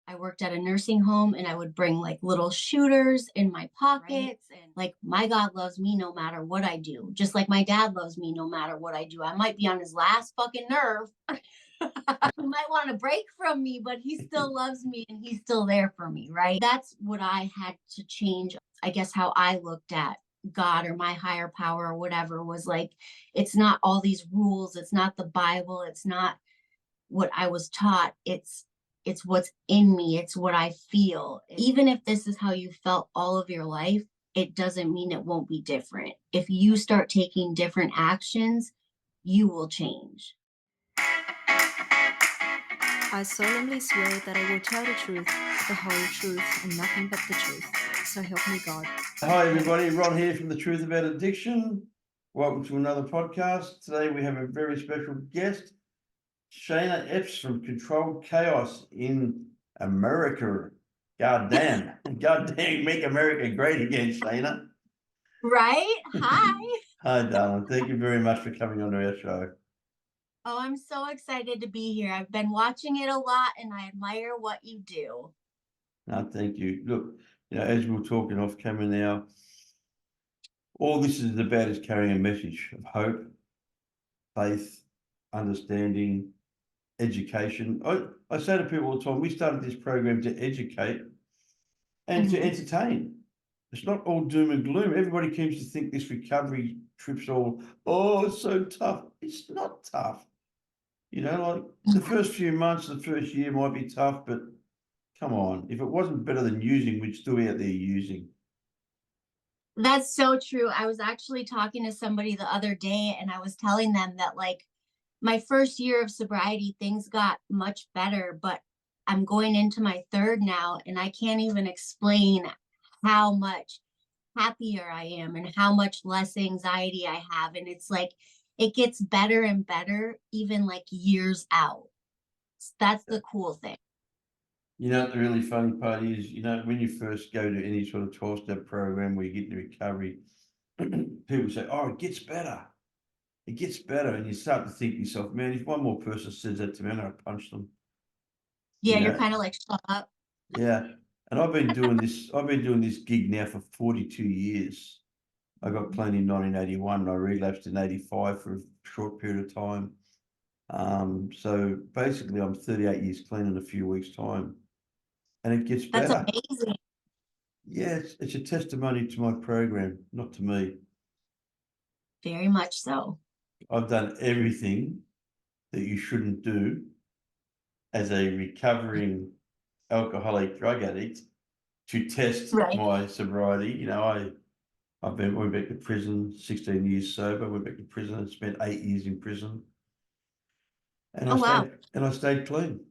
I worked at a nursing home and I would bring like little shooters in my pockets. And like, my God loves me no matter what I do. Just like my dad loves me no matter what I do. I might be on his last fucking nerve. He might want to break from me, but he still loves me and he's still there for me, right? That's what I had to change. I guess how I looked at God or my higher power or whatever was like, it's not all these rules. It's not the Bible. It's not what I was taught. It's what's in me. It's what I feel. Even if this is how you felt all of your life, it doesn't mean it won't be different. If you start taking different actions, you will change. I solemnly swear that I will tell the truth, the whole truth, and nothing but the truth. So help me God. Hi everybody, Ron here from The Truth About Addiction. Welcome to another podcast. Today we have a very special guest, Shana Epps from Controlled Chaos in America. Goddamn, make America great again, Shana. Right? Hi. Hi, darling. Thank you very much for coming onto our show. Oh, I'm so excited to be here. I've been watching it a lot and I admire what you do. No, thank you. Look, as we were talking off camera now, all this is about is carrying a message of hope, faith, understanding, education. I say to people all the time, we started this program to educate and to entertain. It's not all doom and gloom. Everybody seems to think this recovery trip's all, it's so tough. It's not tough. Like the first few months, the first year might be tough, but come on, if it wasn't better than using, we'd still be out there using. That's so true. I was actually talking to somebody the other day and I was telling them that like my first year of sobriety, things got much better, but I'm going into my third now and I can't even explain how much happier I am and how much less anxiety I have. And it's like, it gets better and better, even like years out. That's the cool thing. The really funny part is, when you first go to any sort of 12-step program where you get into recovery, people say, oh, it gets better. It gets better. And you start to think to yourself, man, if one more person says that to me, I'm going to punch them. Yeah, you're kind of like, shut up. Yeah. And I've been doing this gig now for 42 years. I got clean in 1981 and I relapsed in 85 for a short period of time. So basically I'm 38 years clean in a few weeks' time. And it gets better. That's amazing. Yeah, it's a testimony to my program, not to me. Very much so. I've done everything that you shouldn't do as a recovering alcoholic drug addict to test my sobriety. Went back to prison, 16 years sober, went back to prison and spent 8 years in prison. And I stayed clean.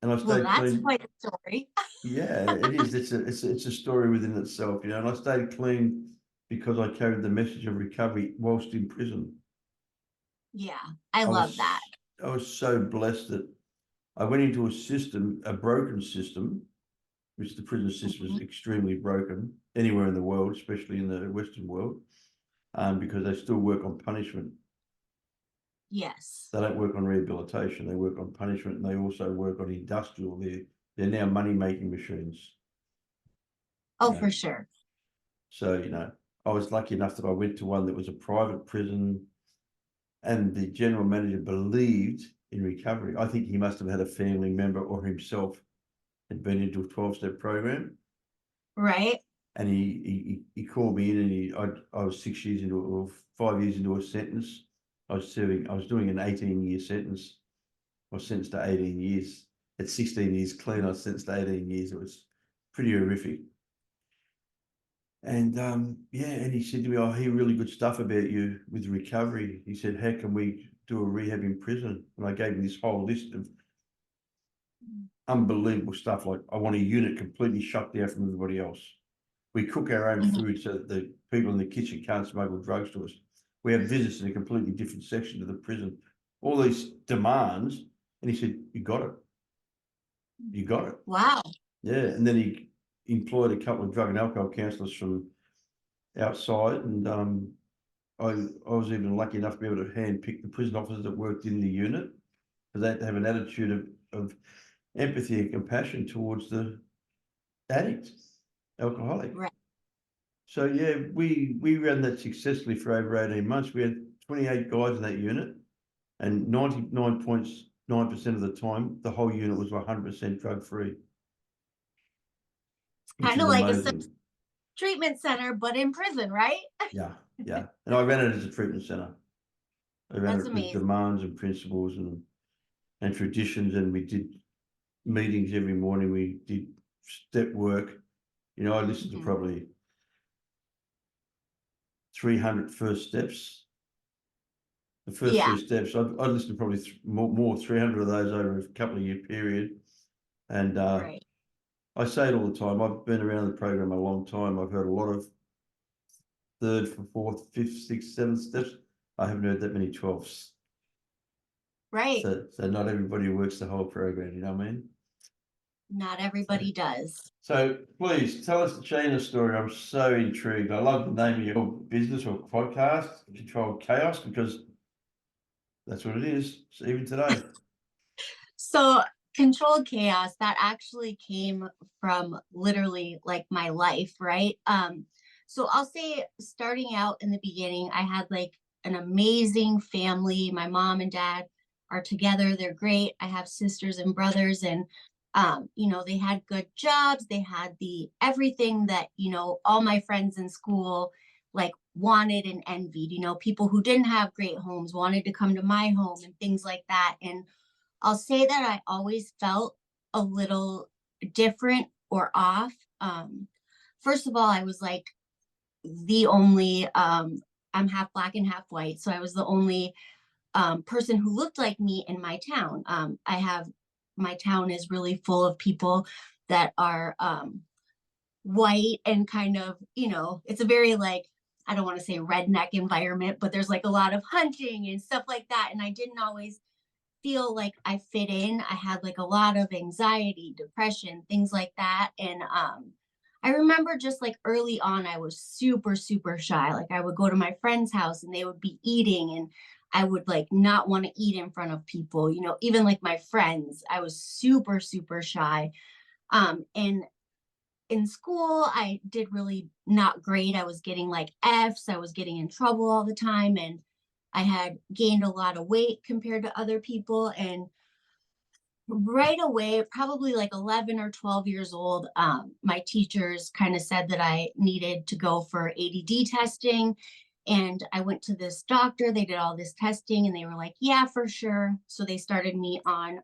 And I stayed that's clean. quite a story. Yeah, it is. It's a story within itself, and I stayed clean because I carried the message of recovery whilst in prison. Yeah, I love that. I was so blessed that I went into a broken system, which the prison system is extremely broken anywhere in the world, especially in the Western world, because they still work on punishment. Yes. They don't work on rehabilitation. They work on punishment, and they also work on industrial. They're now money-making machines. Oh, for sure. So, I was lucky enough that I went to one that was a private prison and the general manager believed in recovery. I think he must have had a family member or himself had been into a 12-step program. Right. And he called me in and I was 5 years into a sentence. I was doing an 18-year sentence. I was sentenced to 18 years. At 16 years clean, I was sentenced to 18 years. It was pretty horrific. And and he said to me, I hear really good stuff about you with recovery. He said, how can we do a rehab in prison? And I gave him this whole list of unbelievable stuff. Like, I want a unit completely shut down from everybody else. We cook our own food so that the people in the kitchen can't smuggle drugs to us. We have visits in a completely different section of the prison. All these demands. And he said, you got it. You got it. Wow. Yeah. And then he employed a couple of drug and alcohol counsellors from outside, and I was even lucky enough to be able to handpick the prison officers that worked in the unit, because they had to have an attitude of empathy and compassion towards the addict, alcoholic. Right. So yeah, we ran that successfully for over 18 months. We had 28 guys in that unit, and 99.9% of the time, the whole unit was 100% drug free. Kind of like amazing. a treatment center, but in prison, right? Yeah, yeah. And I ran it as a treatment center. I ran That's it with amazing. demands and principles and traditions, and we did meetings every morning. We did step work. You know, I listened to probably 300 first steps. The first three steps, I listened to probably more 300 of those over a couple of year period. And Right. I say it all the time. I've been around the program a long time. I've heard a lot of third, fourth, fifth, sixth, seventh steps. I haven't heard that many 12s. Right. So not everybody works the whole program, you know what I mean? Not everybody does. So please tell us the Shana story. I'm so intrigued. I love the name of your business or podcast, Controlled Chaos, because that's what it is. So even today. So controlled chaos, that actually came from literally like my life, right? So I'll say starting out in the beginning, I had like an amazing family. My mom and dad are together. They're great. I have sisters and brothers, and you know, they had good jobs. They had the everything that, you know, all my friends in school like wanted and envied. You know, people who didn't have great homes wanted to come to my home and things like that. And I'll say that I always felt a little different or off. First of all, I was like the only, I'm half black and half white. So I was the only person who looked like me in my town. My town is really full of people that are white and kind of, you know, it's a very like, I don't want to say redneck environment, but there's like a lot of hunting and stuff like that. And I didn't always feel like I fit in. I had like a lot of anxiety, depression, things like that. And I remember just like early on, I was super, super shy. Like I would go to my friend's house and they would be eating, and I would like not want to eat in front of people, you know, even like my friends. I was super, super shy. And in school, I did really not great. I was getting like F's. I was getting in trouble all the time. And I had gained a lot of weight compared to other people. And right away, probably like 11 or 12 years old, my teachers kind of said that I needed to go for ADD testing. And I went to this doctor. They did all this testing and they were like, yeah, for sure. So they started me on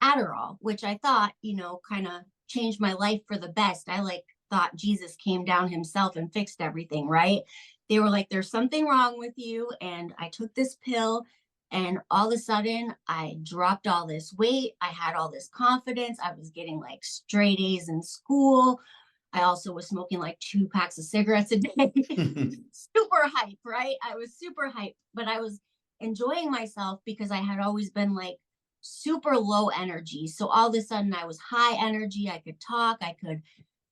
Adderall, which I thought, you know, kind of changed my life for the best. I like thought Jesus came down himself and fixed everything, right? They were like, there's something wrong with you. And I took this pill, and all of a sudden I dropped all this weight. I had all this confidence. I was getting like straight A's in school. I also was smoking like 2 packs of cigarettes a day. Super hype, right? I was super hype, but I was enjoying myself because I had always been like super low energy. So all of a sudden I was high energy. I could talk, I could,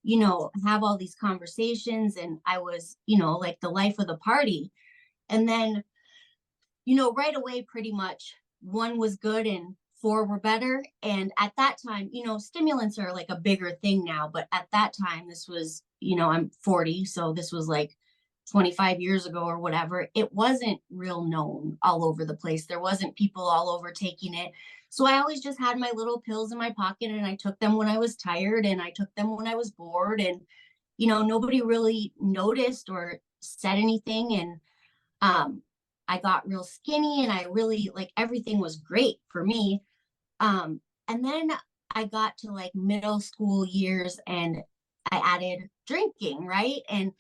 you know, have all these conversations, and I was, you know, like the life of the party. And then, you know, right away, pretty much 1 was good and 4 were better. And at that time, you know, stimulants are like a bigger thing now, but at that time, this was, you know, I'm 40. So this was like 25 years ago or whatever. It wasn't real known all over the place. There wasn't people all over taking it. So I always just had my little pills in my pocket, and I took them when I was tired, and I took them when I was bored. And, you know, nobody really noticed or said anything. And I got real skinny, and I really like everything was great for me. And then I got to like middle school years and I added drinking, right? And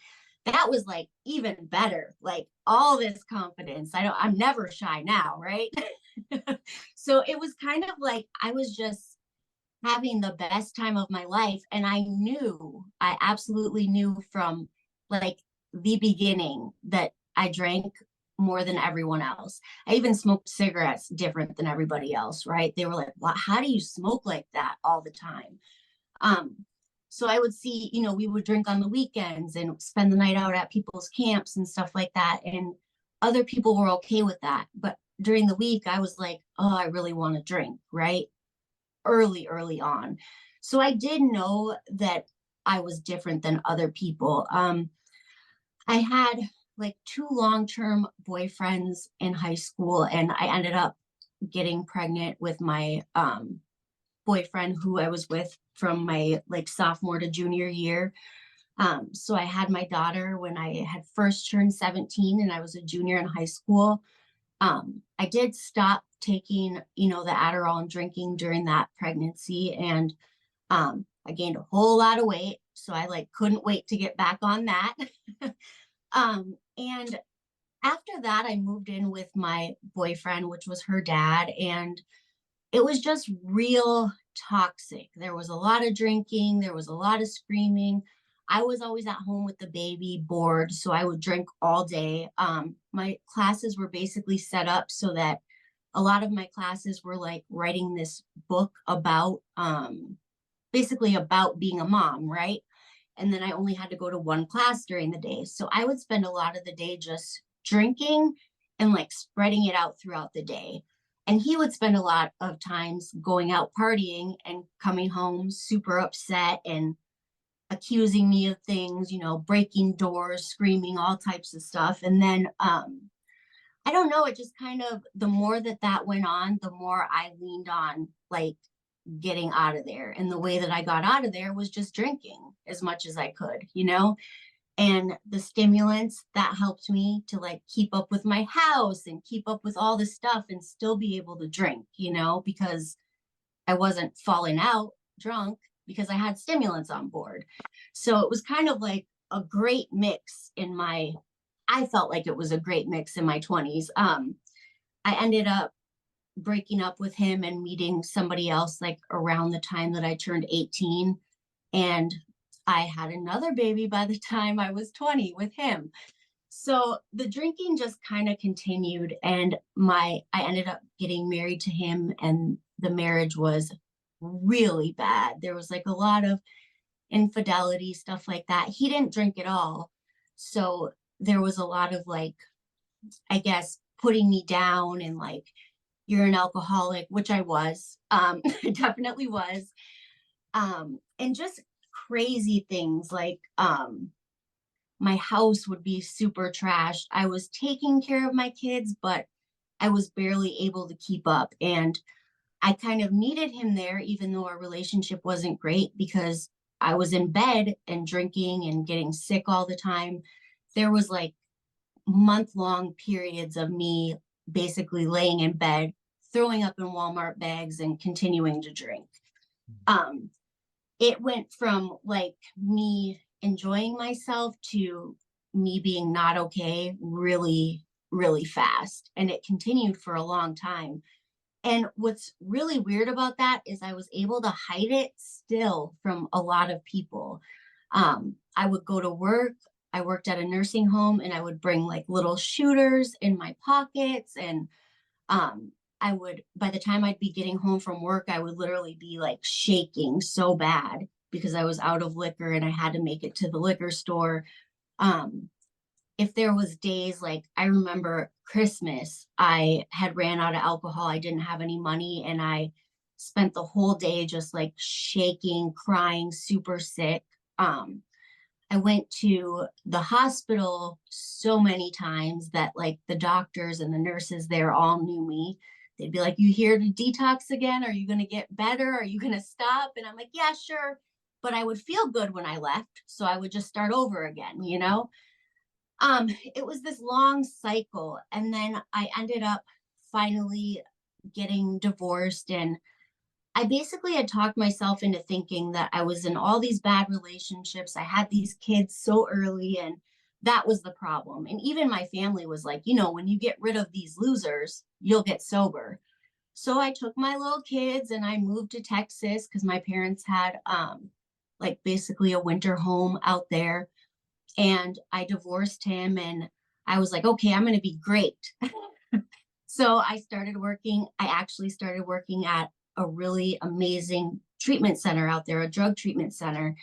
that was like even better, like all this confidence. I'm never shy now, right? So it was kind of like I was just having the best time of my life. And I absolutely knew from like the beginning that I drank more than everyone else. I even smoked cigarettes different than everybody else, right? They were like, well, how do you smoke like that all the time? So I would see, you know, we would drink on the weekends and spend the night out at people's camps and stuff like that. And other people were okay with that. But during the week, I was like, oh, I really want to drink, right? early on. So I did know that I was different than other people. I had like 2 long-term boyfriends in high school, and I ended up getting pregnant with my boyfriend who I was with from my like sophomore to junior year. So I had my daughter when I had first turned 17 and I was a junior in high school. I did stop taking, you know, the Adderall and drinking during that pregnancy, and I gained a whole lot of weight. So I like couldn't wait to get back on that. And after that, I moved in with my boyfriend, which was her dad, and it was just real toxic. There was a lot of drinking, there was a lot of screaming. I was always at home with the baby, bored, so I would drink all day. My classes were basically set up so that a lot of my classes were like writing this book about basically about being a mom, right? And then I only had to go to one class during the day. So I would spend a lot of the day just drinking and like spreading it out throughout the day. And he would spend a lot of times going out partying and coming home super upset and accusing me of things, you know, breaking doors, screaming, all types of stuff. And then I don't know, it just kind of, the more that that went on, the more I leaned on like getting out of there. And the way that I got out of there was just drinking as much as I could, you know? And the stimulants that helped me to like keep up with my house and keep up with all this stuff and still be able to drink, you know, because I wasn't falling out drunk because I had stimulants on board. So it was kind of like a great mix in my, I felt like it was a great mix in my 20s. I ended up breaking up with him and meeting somebody else like around the time that I turned 18. And I had another baby by the time I was 20 with him. So the drinking just kind of continued, and I ended up getting married to him, and the marriage was really bad. There was like a lot of infidelity, stuff like that. He didn't drink at all. So there was a lot of like, I guess, putting me down and like, you're an alcoholic, which I was, definitely was. And just crazy things like my house would be super trashed. I was taking care of my kids, but I was barely able to keep up. And I kind of needed him there, even though our relationship wasn't great, because I was in bed and drinking and getting sick all the time. There was like month-long periods of me basically laying in bed, throwing up in Walmart bags and continuing to drink. It went from like me enjoying myself to me being not okay really, really fast. And it continued for a long time. And what's really weird about that is I was able to hide it still from a lot of people. I would go to work. I worked at a nursing home, and I would bring like little shooters in my pockets. And I would, by the time I'd be getting home from work, I would literally be like shaking so bad because I was out of liquor and I had to make it to the liquor store. If there was days like, I remember Christmas, I had ran out of alcohol. I didn't have any money, and I spent the whole day just like shaking, crying, super sick. I went to the hospital so many times that like the doctors and the nurses there all knew me. They'd be like, "You here to detox again? Are you going to get better? Are you going to stop?" And I'm like, "Yeah, sure." But I would feel good when I left. So I would just start over again, you know? It was this long cycle. And then I ended up finally getting divorced, and I basically had talked myself into thinking that I was in all these bad relationships. I had these kids so early, and that was the problem. And even my family was like, you know, when you get rid of these losers, you'll get sober. So I took my little kids and I moved to Texas because my parents had like basically a winter home out there. And I divorced him, and I was like, okay, I'm going to be great. So I started working. I actually started working at a really amazing treatment center out there, a drug treatment center.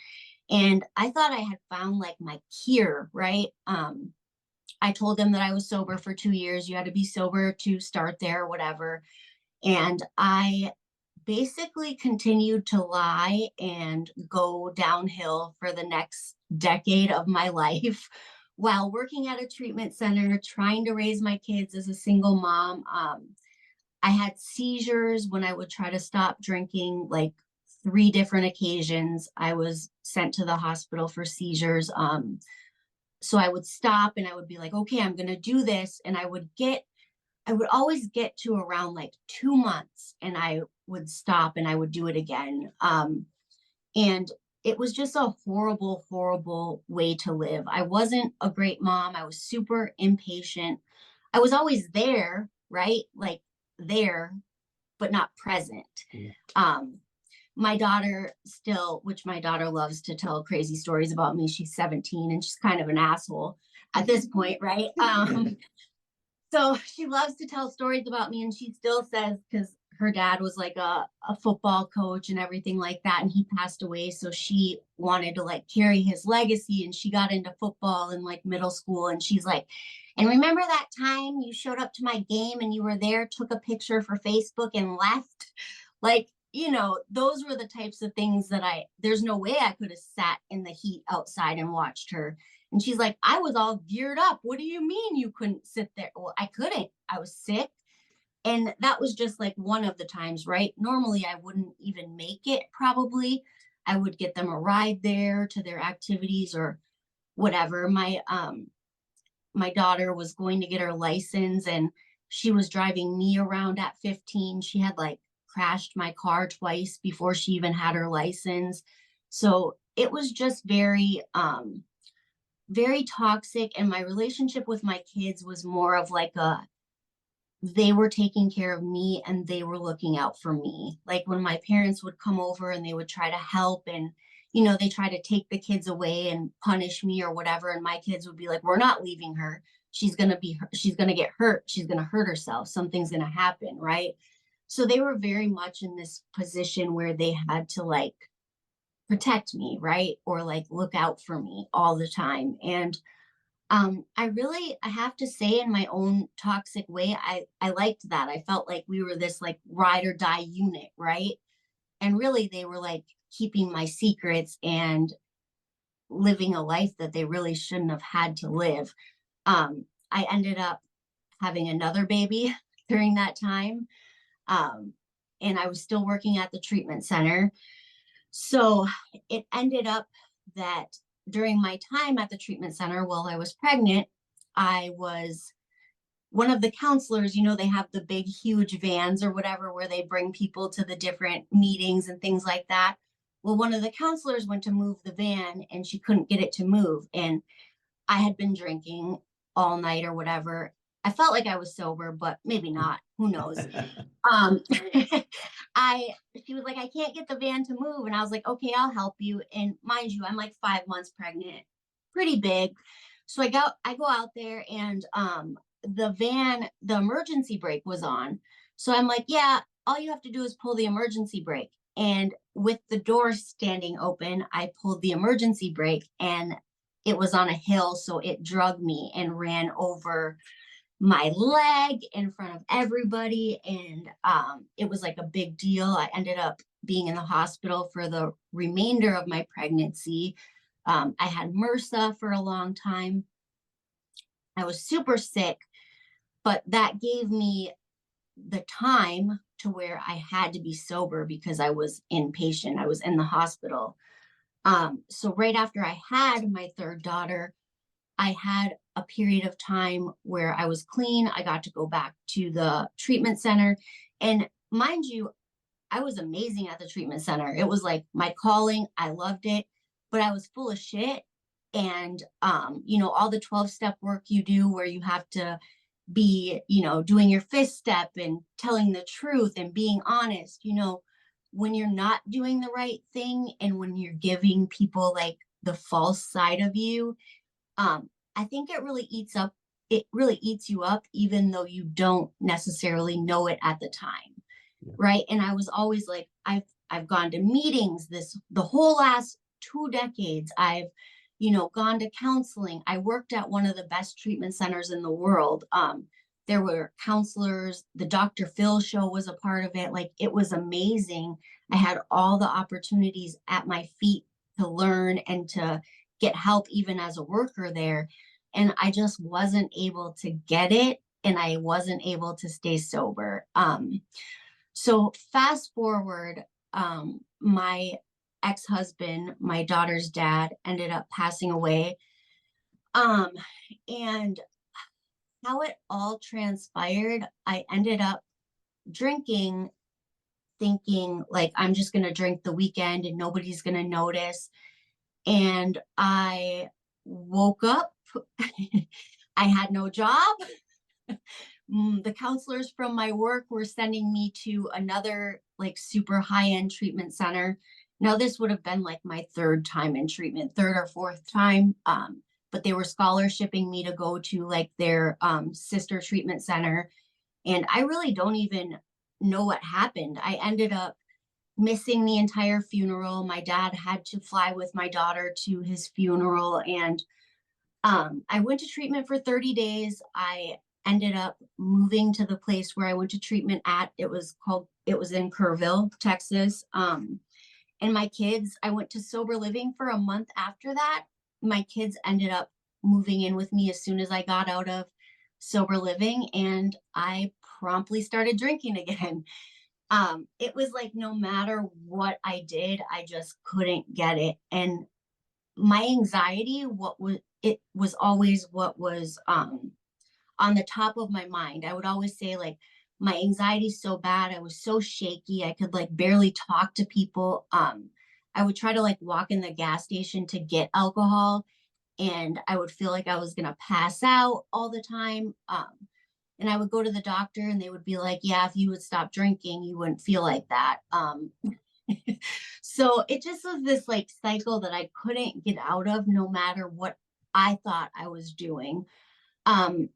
And I thought I had found like my cure, right? I told them that I was sober for 2 years. You had to be sober to start there, whatever. And I basically continued to lie and go downhill for the next decade of my life while working at a treatment center, trying to raise my kids as a single mom. I had seizures when I would try to stop drinking, like 3 different occasions. I was sent to the hospital for seizures. So I would stop and I would be like, okay, I'm going to do this. And I would always get to around like 2 months and I would stop and I would do it again. And it was just a horrible, horrible way to live. I wasn't a great mom. I was super impatient. I was always there, right? Like there, but not present. Yeah. My daughter still, which my daughter loves to tell crazy stories about me. She's 17 and she's kind of an asshole at this point, right? So she loves to tell stories about me, and she still says, because her dad was like a football coach and everything like that, and he passed away. So she wanted to like carry his legacy, and she got into football in like middle school. And she's like, and remember that time you showed up to my game and you were there, took a picture for Facebook and left? Like, those were the types of things that there's no way I could have sat in the heat outside and watched her. And she's like, I was all geared up. What do you mean you couldn't sit there? Well, I couldn't. I was sick. And that was just like one of the times, right? Normally, I wouldn't even make it, probably. I would get them a ride there to their activities or whatever. My daughter was going to get her license, and she was driving me around at 15. She had like crashed my car twice before she even had her license. So it was just very, very toxic. And my relationship with my kids was more of like they were taking care of me and they were looking out for me. Like when my parents would come over and they would try to help, and they try to take the kids away and punish me or whatever, and my kids would be like, we're not leaving her. She's going to get hurt. She's going to hurt herself. Something's going to happen, right? So they were very much in this position where they had to like protect me, right? Or like look out for me all the time. And I have to say, in my own toxic way, I liked that. I felt like we were this like ride or die unit, right? And really they were like keeping my secrets and living a life that they really shouldn't have had to live. I ended up having another baby during that time. And I was still working at the treatment center. So it ended up that during my time at the treatment center while I was pregnant, I was one of the counselors. They have the big, huge vans or whatever, where they bring people to the different meetings and things like that. Well, one of the counselors went to move the van and she couldn't get it to move. And I had been drinking all night or whatever. I felt like I was sober, but maybe not. Who knows? She was like, I can't get the van to move. And I was like, okay, I'll help you. And mind you, I'm like 5 months pregnant, pretty big. So I go out there, and the emergency brake was on. So I'm like, yeah, all you have to do is pull the emergency brake. And with the door standing open, I pulled the emergency brake, and it was on a hill. So it drug me and ran over my leg in front of everybody. And it was like a big deal. I ended up being in the hospital for the remainder of my pregnancy. I had MRSA for a long time. I was super sick, but that gave me the time to where I had to be sober because I was inpatient. I was in the hospital. So right after I had my third daughter, I had a period of time where I was clean. I got to go back to the treatment center. And mind you, I was amazing at the treatment center. It was like my calling. I loved it, but I was full of shit. And, all the 12-step work you do where you have to be, doing your 5th step and telling the truth and being honest, when you're not doing the right thing and when you're giving people like the false side of you, I think it really eats you up, even though you don't necessarily know it at the time. Yeah. Right. And I was always like, I've gone to meetings the whole last 2 decades. I've, gone to counseling. I worked at one of the best treatment centers in the world. there were counselors. The Dr. Phil show was a part of it. Like, it was amazing. I had all the opportunities at my feet to learn and to get help even as a worker there. And I just wasn't able to get it, and I wasn't able to stay sober. So fast forward, my ex-husband, my daughter's dad, ended up passing away. And how it all transpired, I ended up drinking, thinking like, I'm just going to drink the weekend and nobody's going to notice. And I woke up, I had no job. The counselors from my work were sending me to another like super high-end treatment center. Now, this would have been like my third time in treatment, third or fourth time. But they were scholarshiping me to go to like their sister treatment center. And I really don't even know what happened. I ended up missing the entire funeral. My dad had to fly with my daughter to his funeral. And I went to treatment for 30 days. I ended up moving to the place where I went to treatment at. It was in 𝐒𝐩𝐩𝐬𝐬, Texas. And my kids, I went to sober living for a month after that. My kids ended up moving in with me as soon as I got out of sober living, and I promptly started drinking again. It was like, no matter what I did, I just couldn't get it. And my anxiety, it was always what was on the top of my mind. I would always say, like, my anxiety is so bad. I was so shaky. I could like barely talk to people. I would try to like walk in the gas station to get alcohol, and I would feel like I was going to pass out all the time. And I would go to the doctor and they would be like, yeah, if you would stop drinking, you wouldn't feel like that. So it just was this like cycle that I couldn't get out of, no matter what I thought I was doing. And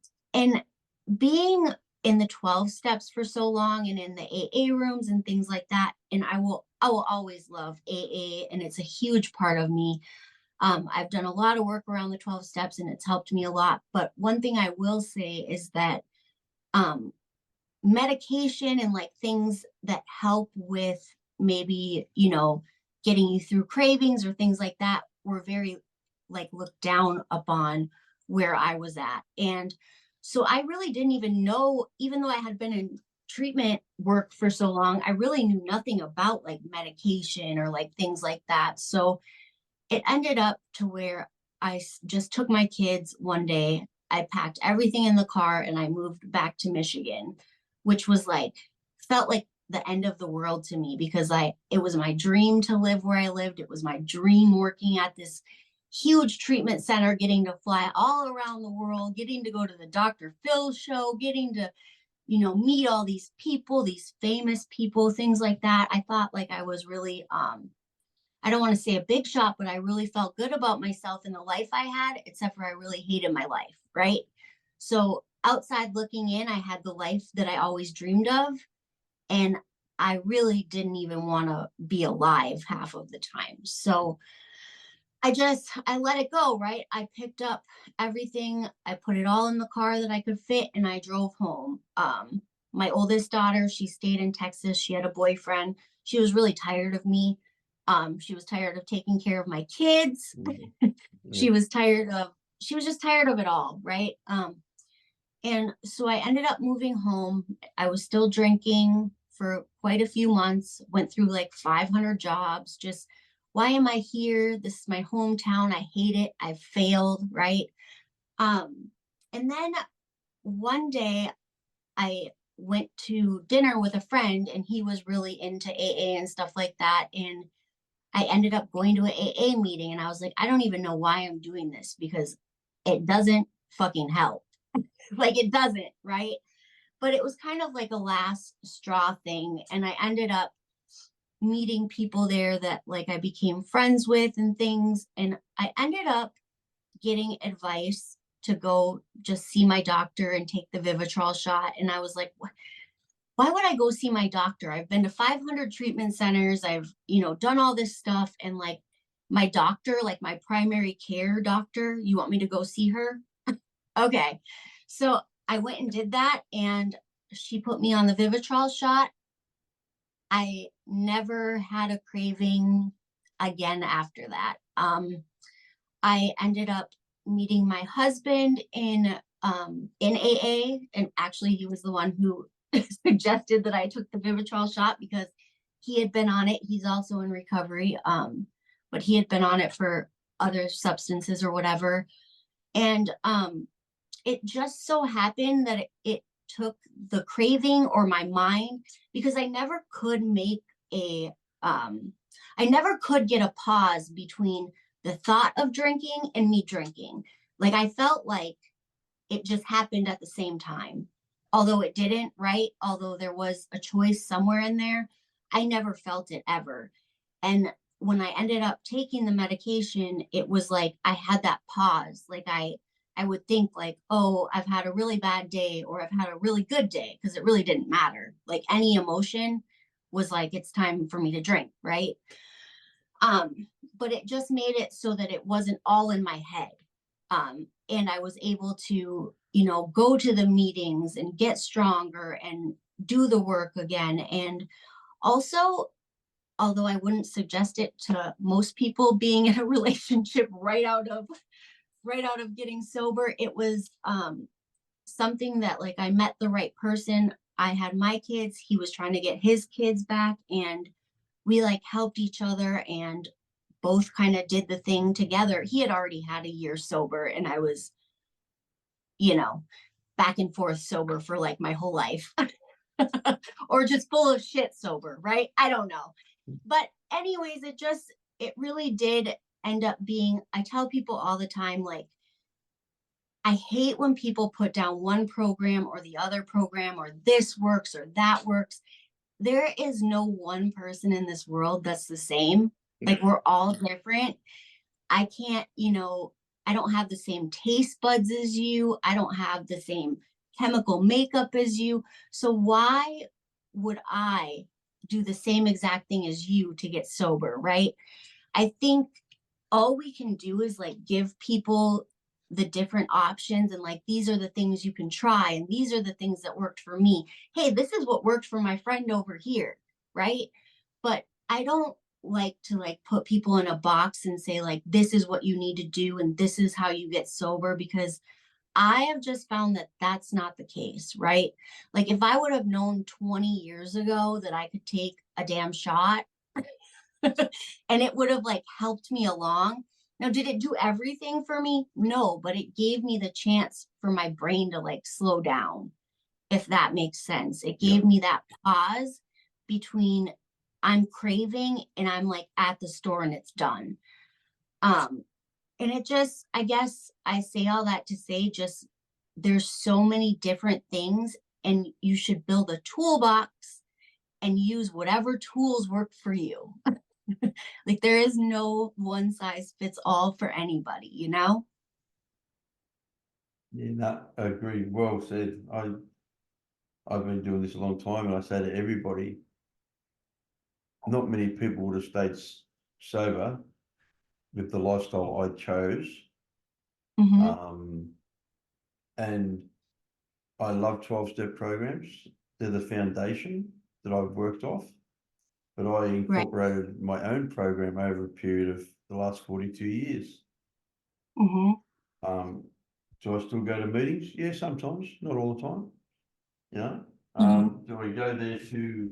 being in the 12 steps for so long and in the AA rooms and things like that, and I will always love AA, and it's a huge part of me. I've done a lot of work around the 12 steps and it's helped me a lot. But one thing I will say is that medication and like things that help with maybe, getting you through cravings or things like that were very like looked down upon where I was at. And so I really didn't even know, even though I had been in treatment work for so long, I really knew nothing about like medication or like things like that. So it ended up to where I just took my kids one day, I packed everything in the car, and I moved back to Michigan, which was like, felt like the end of the world to me, because it was my dream to live where I lived. It was my dream working at this huge treatment center, getting to fly all around the world, getting to go to the Dr. Phil show, getting to, meet all these people, these famous people, things like that. I thought like I was really, I don't want to say a big shot, but I really felt good about myself and the life I had, except for I really hated my life, right? So outside looking in, I had the life that I always dreamed of, and I really didn't even want to be alive half of the time. So I let it go, right? I picked up everything, I put it all in the car that I could fit, and I drove home. My oldest daughter, she stayed in Texas. She had a boyfriend. She was really tired of me. She was tired of taking care of my kids. She was just tired of it all, right? And so I ended up moving home. I was still drinking for quite a few months, went through like 500 jobs. Just, why am I here? This is my hometown. I hate it. I failed, right? And then one day I went to dinner with a friend, and he was really into AA and stuff like that. And I ended up going to an AA meeting, and I was like, I don't even know why I'm doing this, because it doesn't fucking help. Like, it doesn't, right? But it was kind of like a last straw thing. And I ended up meeting people there that like I became friends with and things. And I ended up getting advice to go just see my doctor and take the Vivitrol shot. And I was like, why would I go see my doctor? I've been to 500 treatment centers. I've, done all this stuff. And like my doctor, like my primary care doctor, you want me to go see her? Okay. So I went and did that, and she put me on the Vivitrol shot. I never had a craving again after that. I ended up meeting my husband in AA, and actually he was the one who suggested that I took the Vivitrol shot because he had been on it. He's also in recovery, but he had been on it for other substances or whatever. And it just so happened that it took the craving or my mind, because I never could make I never could get a pause between the thought of drinking and me drinking. Like I felt like it just happened at the same time. Although it didn't, right? Although there was a choice somewhere in there, I never felt it ever. And when I ended up taking the medication, it was like I had that pause. Like I would think like, oh, I've had a really bad day or I've had a really good day, because it really didn't matter. Like any emotion was like, it's time for me to drink, right? But it just made it so that it wasn't all in my head. And I was able to, go to the meetings and get stronger and do the work again. And also, although I wouldn't suggest it to most people being in a relationship right out of getting sober, it was something that like I met the right person. I had my kids, he was trying to get his kids back, and we like helped each other and both kind of did the thing together. He had already had a year sober, and I was, back and forth sober for like my whole life. Or just full of shit sober, right? I don't know. But anyways, it really did end up being, I tell people all the time, like, I hate when people put down one program or the other program, or this works or that works. There is no one person in this world that's the same. Like we're all different. I can't, I don't have the same taste buds as you. I don't have the same chemical makeup as you. So why would I do the same exact thing as you to get sober, right? I think all we can do is like give people the different options, and like, these are the things you can try, and these are the things that worked for me. Hey, this is what worked for my friend over here, right? But I don't like to like put people in a box and say like, this is what you need to do and this is how you get sober, because I have just found that that's not the case, right? Like if I would have known 20 years ago that I could take a damn shot and it would have like helped me along. Now, did it do everything for me? No, but it gave me the chance for my brain to like slow down, if that makes sense. It gave me that pause between I'm craving and I'm like at the store and it's done. And it just, I guess I say all that to say, just there's so many different things, and you should build a toolbox and use whatever tools work for you. Like there is no one size fits all for anybody, Yeah, no, I agree. Well said. I've been doing this a long time, and I say to everybody, not many people would have stayed sober with the lifestyle I chose. And I love 12-step programs. They're the foundation that I've worked off, but I incorporated my own program over a period of the last 42 years. Do I still go to meetings? Yeah, sometimes, not all the time. Do I go there to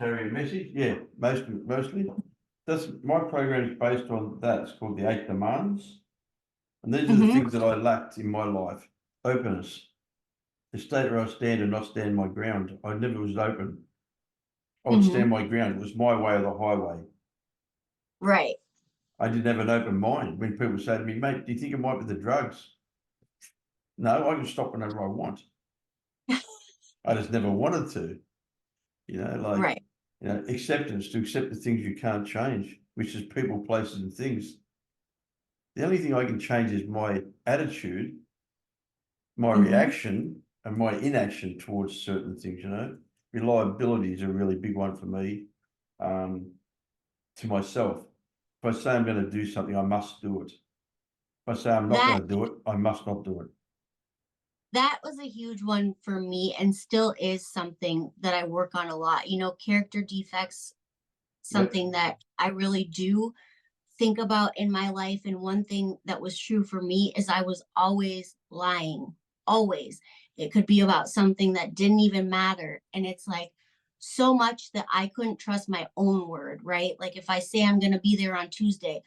carry a message? Yeah, mostly. That's my program is based on that. It's called the 8 Demands. And these are the things that I lacked in my life. Openness. The state where I stand and not stand my ground. I never was open. I would stand my ground. It was my way or the highway. Right. I didn't have an open mind. When people say to me, mate, do you think it might be the drugs? No, I can stop whenever I want. I just never wanted to. Acceptance, to accept the things you can't change, which is people, places, and things. The only thing I can change is my attitude, my reaction, and my inaction towards certain things, Reliability is a really big one for me, to myself. If I say I'm going to do something, I must do it. If I say I'm not going to do it, I must not do it. that was a huge one for me and still is something that I work on a lot. Character defects, Yep. something that I really do think about in my life. And one thing that was true for me is I was always lying, always. It could be about something that didn't even matter. And it's like so much that I couldn't trust my own word, right? Like if I say I'm going to be there on Tuesday,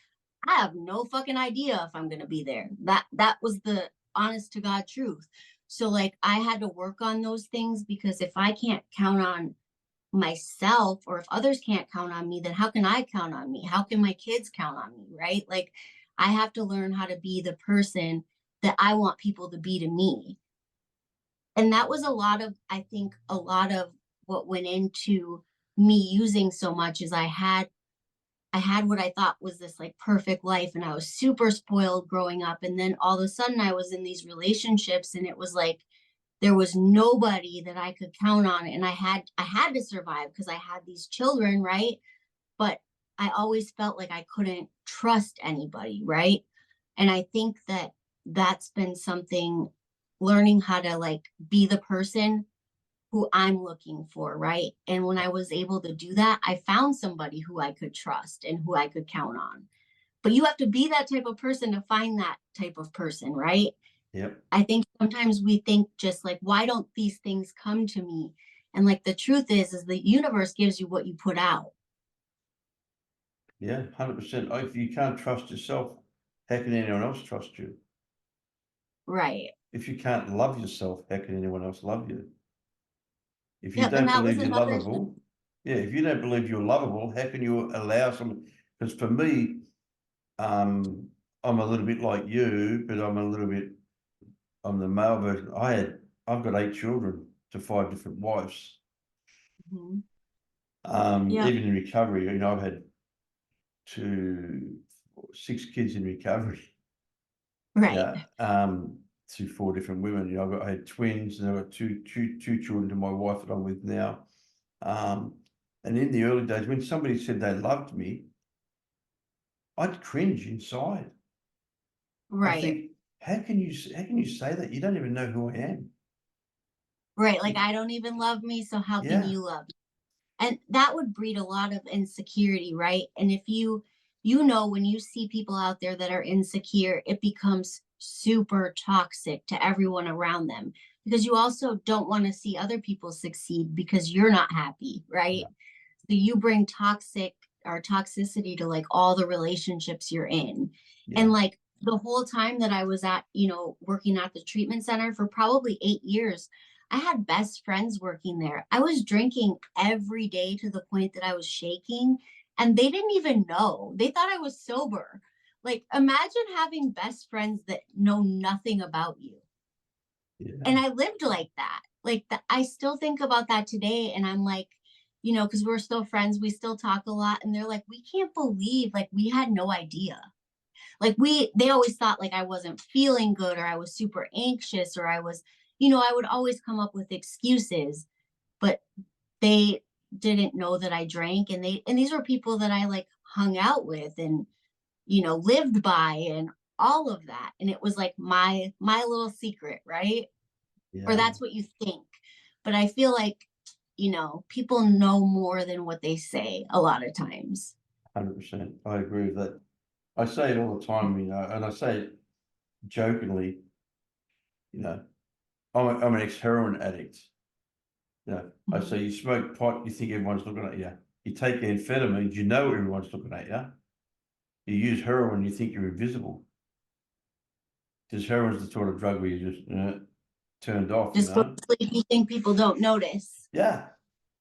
I have no fucking idea if I'm going to be there. That was the honest to God truth. So like I had to work on those things because if I can't count on myself, or if others can't count on me, then how can I count on me? How can my kids count on me? Right? Like I have to learn how to be the person that I want people to be to me. And that was I think a lot of what went into me using so much is I had what I thought was this like perfect life, and I was super spoiled growing up, and then all of a sudden I was in these relationships and it was like there was nobody that I could count on, and I had to survive because I had these children, right? But I always felt like I couldn't trust anybody, right? And I think that that's been something, learning how to like be the person who I'm looking for, right? And when I was able to do that, I found somebody who I could trust and who I could count on. But you have to be that type of person to find that type of person, right? Yep. I think sometimes we think just like, why don't these things come to me? And like the truth is the universe gives you what you put out. Yeah, 100%. If you can't trust yourself, how can anyone else trust you? Right. If you can't love yourself, how can anyone else love you? If you Yep. And don't that was believe you're another lovable, yeah, if you don't believe you're lovable, how can you allow someone? Because for me, I'm a little bit like you, but I'm the male version. I've got 8 children to 5 different wives. Mhm. Yep. Even in recovery, I've had 6 kids in recovery. Right. Yeah. To 4 different women. I had twins, and I've got two children to my wife that I'm with now. And in the early days, when somebody said they loved me, I'd cringe inside. I Right. think, how can you say that? You don't even know who I am. Right. Like I don't even love me, so how can Yeah, you love me? And that would breed a lot of insecurity, right? And if when you see people out there that are insecure, it becomes super toxic to everyone around them, because you also don't want to see other people succeed because you're not happy, right? yeah, So you bring toxicity to like all the relationships you're in. And yeah, like the whole time that I was working at the treatment center for probably 8 years, I had best friends working there. I was drinking every day to the point that I was shaking, and they didn't even know. They thought I was sober. Like imagine having best friends that know nothing about you. yeah, And I lived like that. I still think about that today, and I'm like, because we're still friends, we still talk a lot, and they're like, we can't believe like we had no idea. Like they always thought like I wasn't feeling good, or I was super anxious, or I would always come up with excuses, but they didn't know that I drank, and these were people that I like hung out with and lived by and all of that. And it was like my little secret, right? Or yeah, that's what you think. But I feel like, people know more than what they say a lot of times. 100%. I agree with that. I say it all the time, and I say it jokingly, you know, I'm an ex-heroin addict. I say you smoke pot, you think everyone's looking at you. You take amphetamines, you know everyone's looking at you. You use heroin, you think you're invisible. Because heroin's the sort of drug where you just turned off, Just go to sleep, you think people don't notice. Yeah.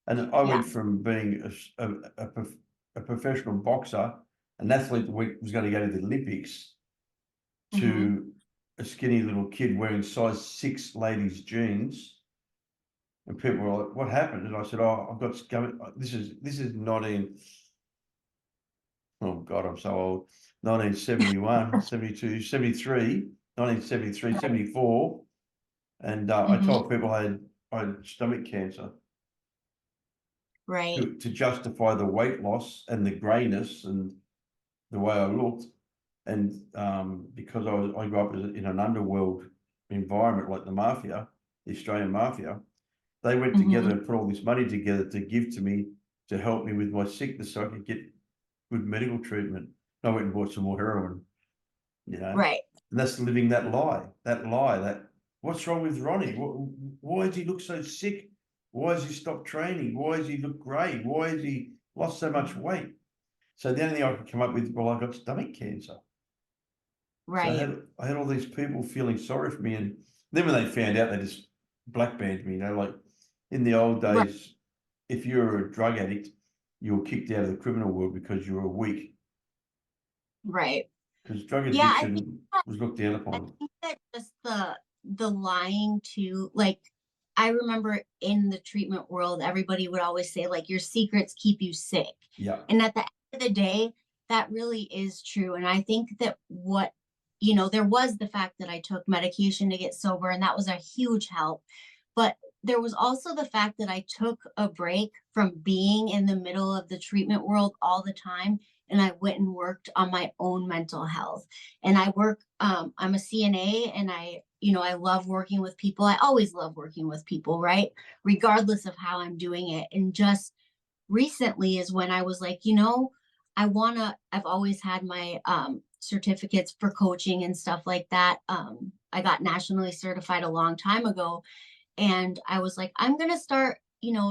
And I Yeah. went from being a professional boxer, an athlete that was going to go to the Olympics, Hmm. to a skinny little kid wearing size 6 ladies' jeans. And people were like, what happened? And I said, oh, I've got scum. This is 19, oh God, I'm so old. 1971, 72, 73, 1973, 74. And I Hmm. told people I had stomach cancer Right. to justify the weight loss and the greyness and the way I looked. And because I grew up in an underworld environment like the mafia, the Australian mafia. They went together and put all this money together to give to me to help me with my sickness so I could get good medical treatment. I went and bought some more heroin, you know. Right. And that's living that lie, that what's wrong with Ronnie? Why does he look so sick? Why has he stopped training? Why does he look grey? Why has he lost so much weight? So the only thing I could come up with, well, I got stomach cancer. Right. So I had all these people feeling sorry for me. And then when they found out, they just black banned me, you know, like in the old days, Right. if you were a drug addict, you were kicked out of the criminal world because you were weak. Right. Because drug Yeah, I addiction think was looked down upon. that just the lying to, like, I remember in the treatment world, everybody would always say, like, your secrets keep you sick. Yeah. And at the end of the day, that really is true. And I think that there was the fact that I took medication to get sober, and that was a huge help. But there was also the fact that I took a break from being in the middle of the treatment world all the time. And I went and worked on my own mental health. And I'm a CNA, and I love working with people. I always love working with people, right? Regardless of how I'm doing it. And just recently is when I was like, I've always had my certificates for coaching and stuff like that. I got nationally certified a long time ago. And I was like, I'm going to start,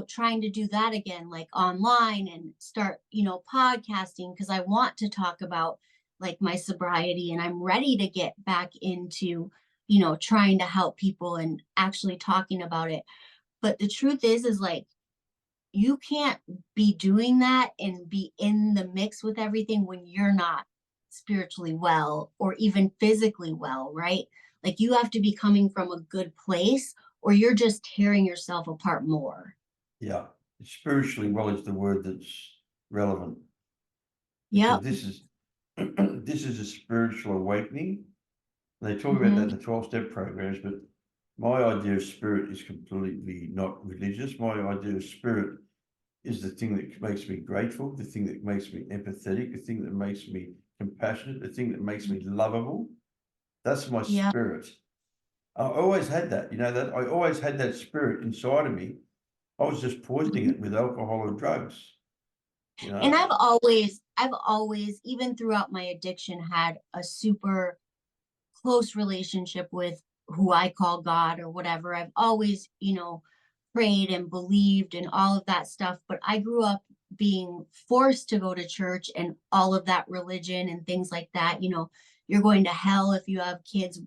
trying to do that again, like online, and start, podcasting, because I want to talk about like my sobriety, and I'm ready to get back into, trying to help people and actually talking about it. But the truth is like, you can't be doing that and be in the mix with everything when you're not spiritually well or even physically well, right? Like, you have to be coming from a good place, or you're just tearing yourself apart more. Yeah. Spiritually well is the word that's relevant. Yep. Because this is a spiritual awakening. They talk about that in Mm-hmm. the 12-step programs, but my idea of spirit is completely not religious. My idea of spirit is the thing that makes me grateful, the thing that makes me empathetic, the thing that makes me compassionate, the thing that makes me lovable. That's my Yeah. spirit. I always had that, that I always had that spirit inside of me. I was just poisoning it with alcohol or drugs. And I've always, even throughout my addiction, had a super close relationship with who I call God or whatever. I've always, prayed and believed and all of that stuff. But I grew up being forced to go to church and all of that religion and things like that. You're going to hell if you have kids,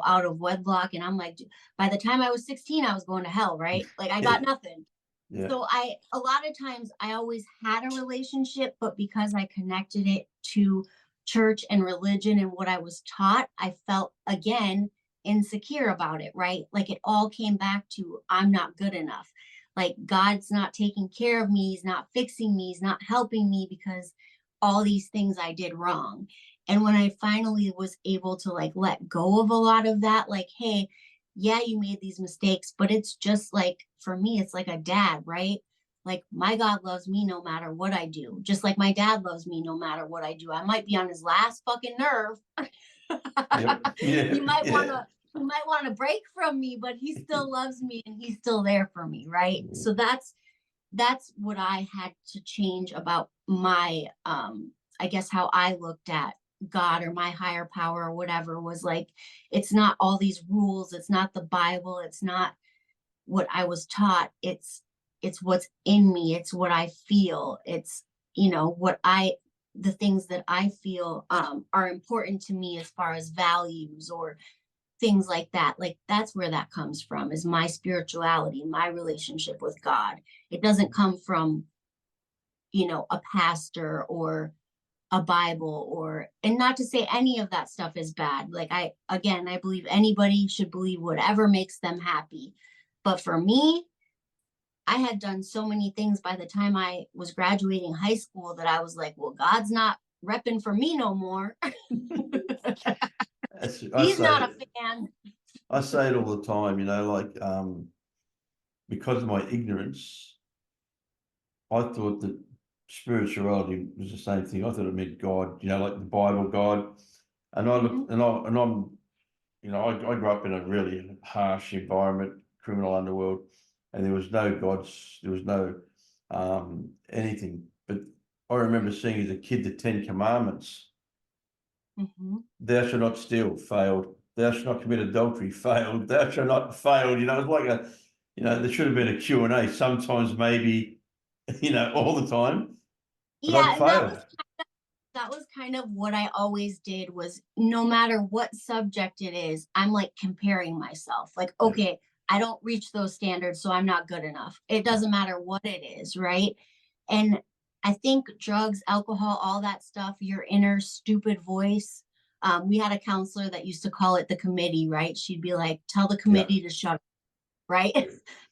out of wedlock. And I'm like, by the time I was 16, I was going to hell, right? Like, I got nothing. Yeah. So a lot of times I always had a relationship, but because I connected it to church and religion and what I was taught, I felt again insecure about it, right? Like, it all came back to, I'm not good enough. Like, God's not taking care of me. He's not fixing me. He's not helping me because all these things I did wrong. And when I finally was able to like let go of a lot of that, like, hey, yeah, you made these mistakes, but it's just like, for me, it's like a dad, right? Like, my God loves me no matter what I do, just like my dad loves me no matter what I do. I might be on his last fucking nerve. Yep. Yeah. He might Yeah. want to he might want to break from me, but he still loves me and he's still there for me, right? So that's what I had to change about my I guess how I looked at God or my higher power or whatever. Was like, it's not all these rules, it's not the Bible, it's not what I was taught. It's what's in me, it's what I feel, it's the things that I feel are important to me as far as values or things like that. Like, that's where that comes from, is my spirituality, my relationship with God. It doesn't come from, a pastor or a Bible, and not to say any of that stuff is bad. Like, I believe anybody should believe whatever makes them happy. But for me, I had done so many things by the time I was graduating high school that I was like, well, God's not repping for me no more. He's not a fan. I say it all the time, like because of my ignorance, I thought that spirituality was the same thing. I thought it meant God, like the Bible God. And I look, and I'm you know, I grew up in a really harsh environment, criminal underworld, and there was no gods, there was no anything. But I remember seeing as a kid the 10 Commandments. Thou shalt not steal, failed. Thou shalt not commit adultery, failed. Thou shalt not failed. You know, it's like a, you know, there should have been a Q&A sometimes, maybe, you know, all the time. But Yeah, I'd and failed. that was kind of what I always did, was no matter what subject it is, I'm like comparing myself. Like, okay, I don't reach those standards, so I'm not good enough. It doesn't matter what it is, right? And I think drugs, alcohol, all that stuff, your inner stupid voice. We had a counselor that used to call it the committee, right? She'd be like, tell the committee to shut up, right?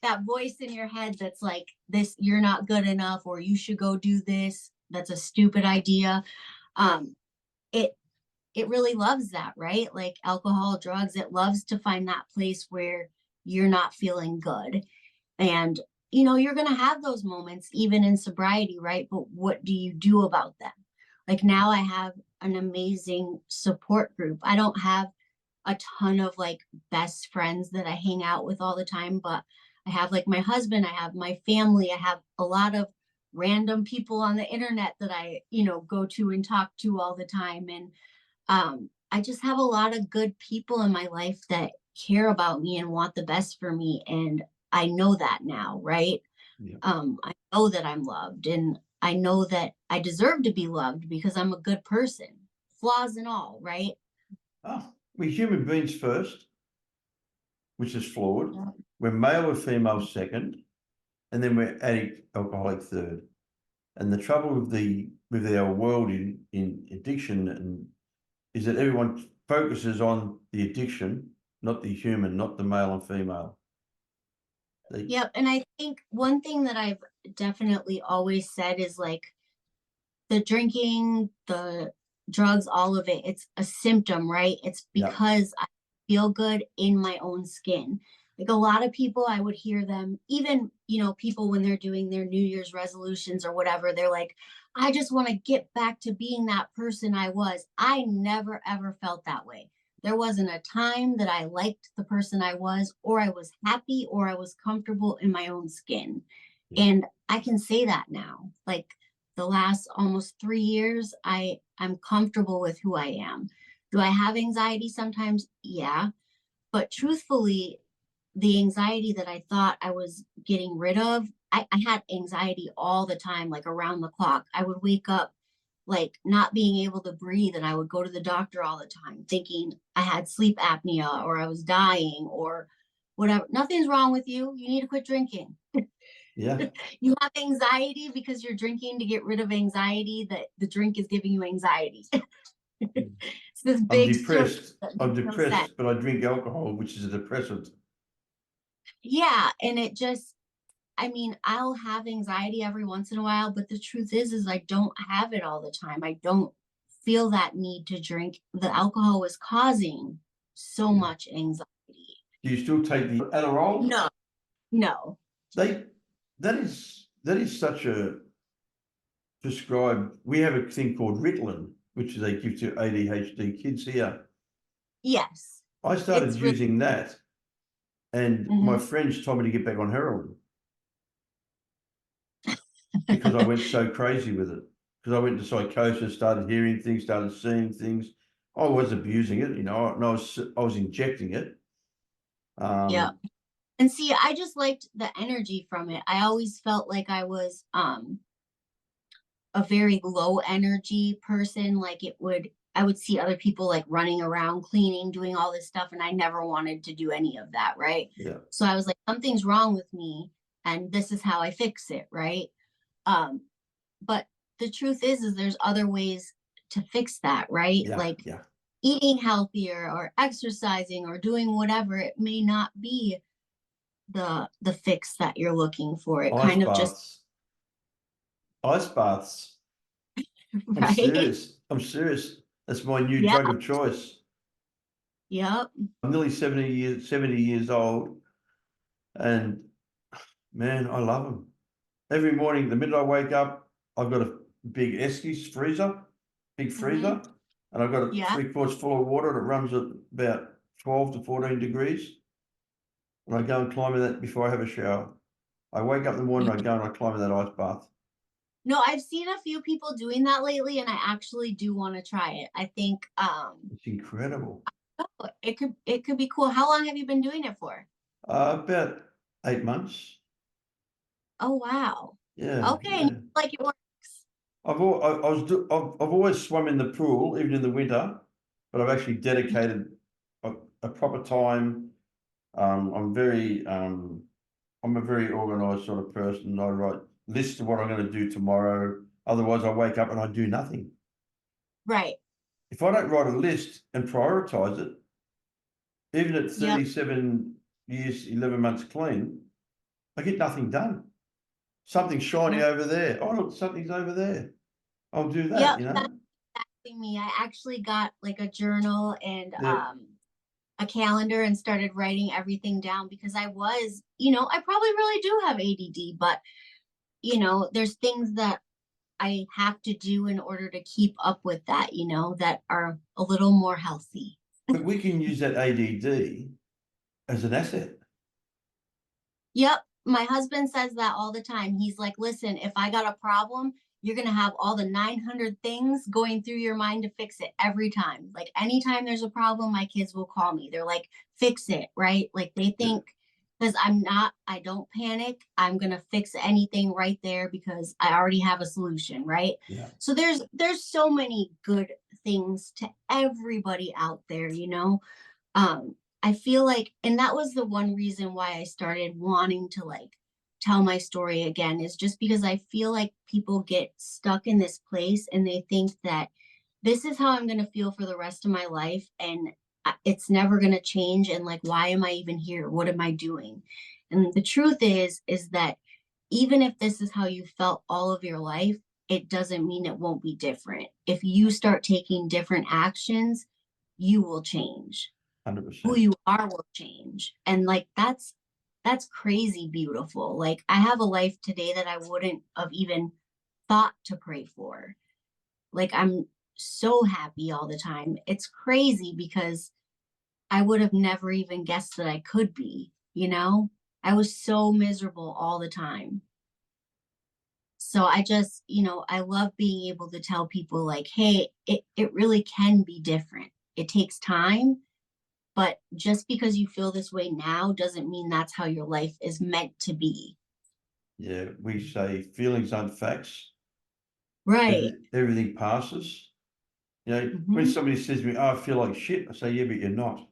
That voice in your head that's like, this, you're not good enough, or you should go do this. That's a stupid idea. Um, it it really loves that, right? Like alcohol, drugs, it loves to find that place where you're not feeling good. And you know, you're going to have those moments even in sobriety, right? But what do you do about them? Like now I have an amazing support group. I don't have a ton of like best friends that I hang out with all the time, but I have like my husband, I have my family, I have a lot of random people on the internet that I, you know, go to and talk to all the time. And I just have a lot of good people in my life that care about me and want the best for me. And I know that now, right? Yeah. I know that I'm loved, and I know that I deserve to be loved because I'm a good person, flaws and all, right? Oh, we're human beings first, which is flawed. Yeah. We're male or female second, and then we're addict, alcoholic third. And the trouble with our world in addiction and is that everyone focuses on the addiction, not the human, not the male and female. Yep. And I think one thing that I've definitely always said is like the drinking, the drugs, all of it, it's a symptom, right? It's because I feel good in my own skin. Like a lot of people, I would hear them, even, you know, people when they're doing their New Year's resolutions or whatever, they're like, I just want to get back to being that person I was. I never, ever felt that way. There wasn't a time that I liked the person I was, or I was happy, or I was comfortable in my own skin. And I can say that now. Like the last almost 3 years, I'm comfortable with who I am. Do I have anxiety sometimes? Yeah. But truthfully, the anxiety that I thought I was getting rid of, I had anxiety all the time, like around the clock. I would wake up like not being able to breathe, and I would go to the doctor all the time thinking I had sleep apnea or I was dying or whatever. Nothing's wrong with you. You need to quit drinking. Yeah. You have anxiety because you're drinking to get rid of anxiety, that the drink is giving you anxiety. It's this I'm big depressed. I'm depressed, but I drink alcohol, which is a depressant. yeah. And it just, I mean, I'll have anxiety every once in a while, but the truth is I don't have it all the time. I don't feel that need to drink. The alcohol was causing so much anxiety. Do you still take the Adderall? No, no. That is such a prescribed. We have a thing called Ritalin, which they give to ADHD kids here. Yes. I started using that, and my Mhm. friends told me to get back on heroin because I went so crazy with it. Because I went into psychosis, started hearing things, started seeing things. I was abusing it, you know, and I was injecting it. Yeah. And see, I just liked the energy from it. I always felt like I was a very low energy person. Like I would see other people like running around, cleaning, doing all this stuff, and I never wanted to do any of that, right? Yeah. So I was like, something's wrong with me, and this is how I fix it, right? But the truth is there's other ways to fix that, right? Yeah. Like Yeah. eating healthier or exercising or doing whatever. It may not be the fix that you're looking for. It Ice kind of just baths. Ice baths. I'm right. serious. I'm serious. That's my new Yeah. drug of choice. Yep. I'm nearly 70 years old, and man, I love them. Every morning, the minute I wake up, I've got a big big freezer, and I've got it Yeah. 3/4 full of water that runs at about 12 to 14 degrees. And I go and climb in that before I have a shower. I wake up in the morning, I go and I climb in that ice bath. No, I've seen a few people doing that lately, and I actually do want to try it. I think It's incredible. it could be cool. How long have you been doing it for? About 8 months. Oh wow. Yeah. Okay, Yeah. and you like it works. I've always swum in the pool, even in the winter, but I've actually dedicated a proper time. I'm a very organized sort of person. I write lists of what I'm going to do tomorrow. Otherwise, I wake up and I do nothing. Right. If I don't write a list and prioritize it, even at 37 years, 11 months clean, I get nothing done. Something's shiny over there. Oh, look, something's over there. I'll do that, Yep, you know? that's exactly me. I actually got like a journal and Yeah. a calendar and started writing everything down because I was, I probably really do have ADD, but there's things that I have to do in order to keep up with that, that are a little more healthy. But we can use that ADD as an asset. Yep. My husband says that all the time. He's like, listen, if I got a problem, you're going to have all the 900 things going through your mind to fix it every time. Like anytime there's a problem, my kids will call me. They're like, fix it, right? Like they think because I don't panic. I'm going to fix anything right there because I already have a solution, right? Yeah. So there's so many good things to everybody out there, I feel like, and that was the one reason why I started wanting to like tell my story again, is just because I feel like people get stuck in this place and they think that this is how I'm going to feel for the rest of my life. And it's never going to change. And like, why am I even here? What am I doing? And the truth is that even if this is how you felt all of your life, it doesn't mean it won't be different. If you start taking different actions, you will change. 100%. Who you are will change. And like that's crazy beautiful. Like I have a life today that I wouldn't have even thought to pray for. Like I'm so happy all the time. It's crazy because I would have never even guessed that I could be, I was so miserable all the time. So I just, I love being able to tell people like, hey, it really can be different. It takes time. But just because you feel this way now doesn't mean that's how your life is meant to be. Yeah, we say feelings aren't facts. Right. Everything passes. When somebody says to me, oh, I feel like shit, I say, yeah, but you're not.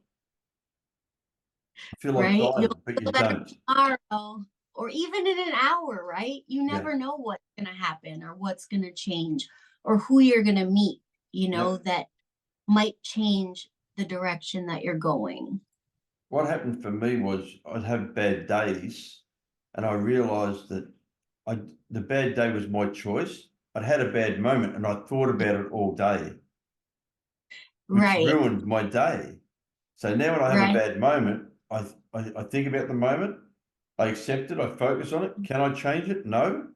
I feel like Right. dying, You'll but you feel better don't. tomorrow or even in an hour, right? You never know what's going to happen or what's going to change or who you're going to meet, that might change the direction that you're going. What happened for me was I'd have bad days and I realized that the bad day was my choice. I'd had a bad moment and I thought about it all day, which Right. ruined my day. So now when I have a bad moment, I think about the moment, I accept it, I focus on it. Can I change it? No.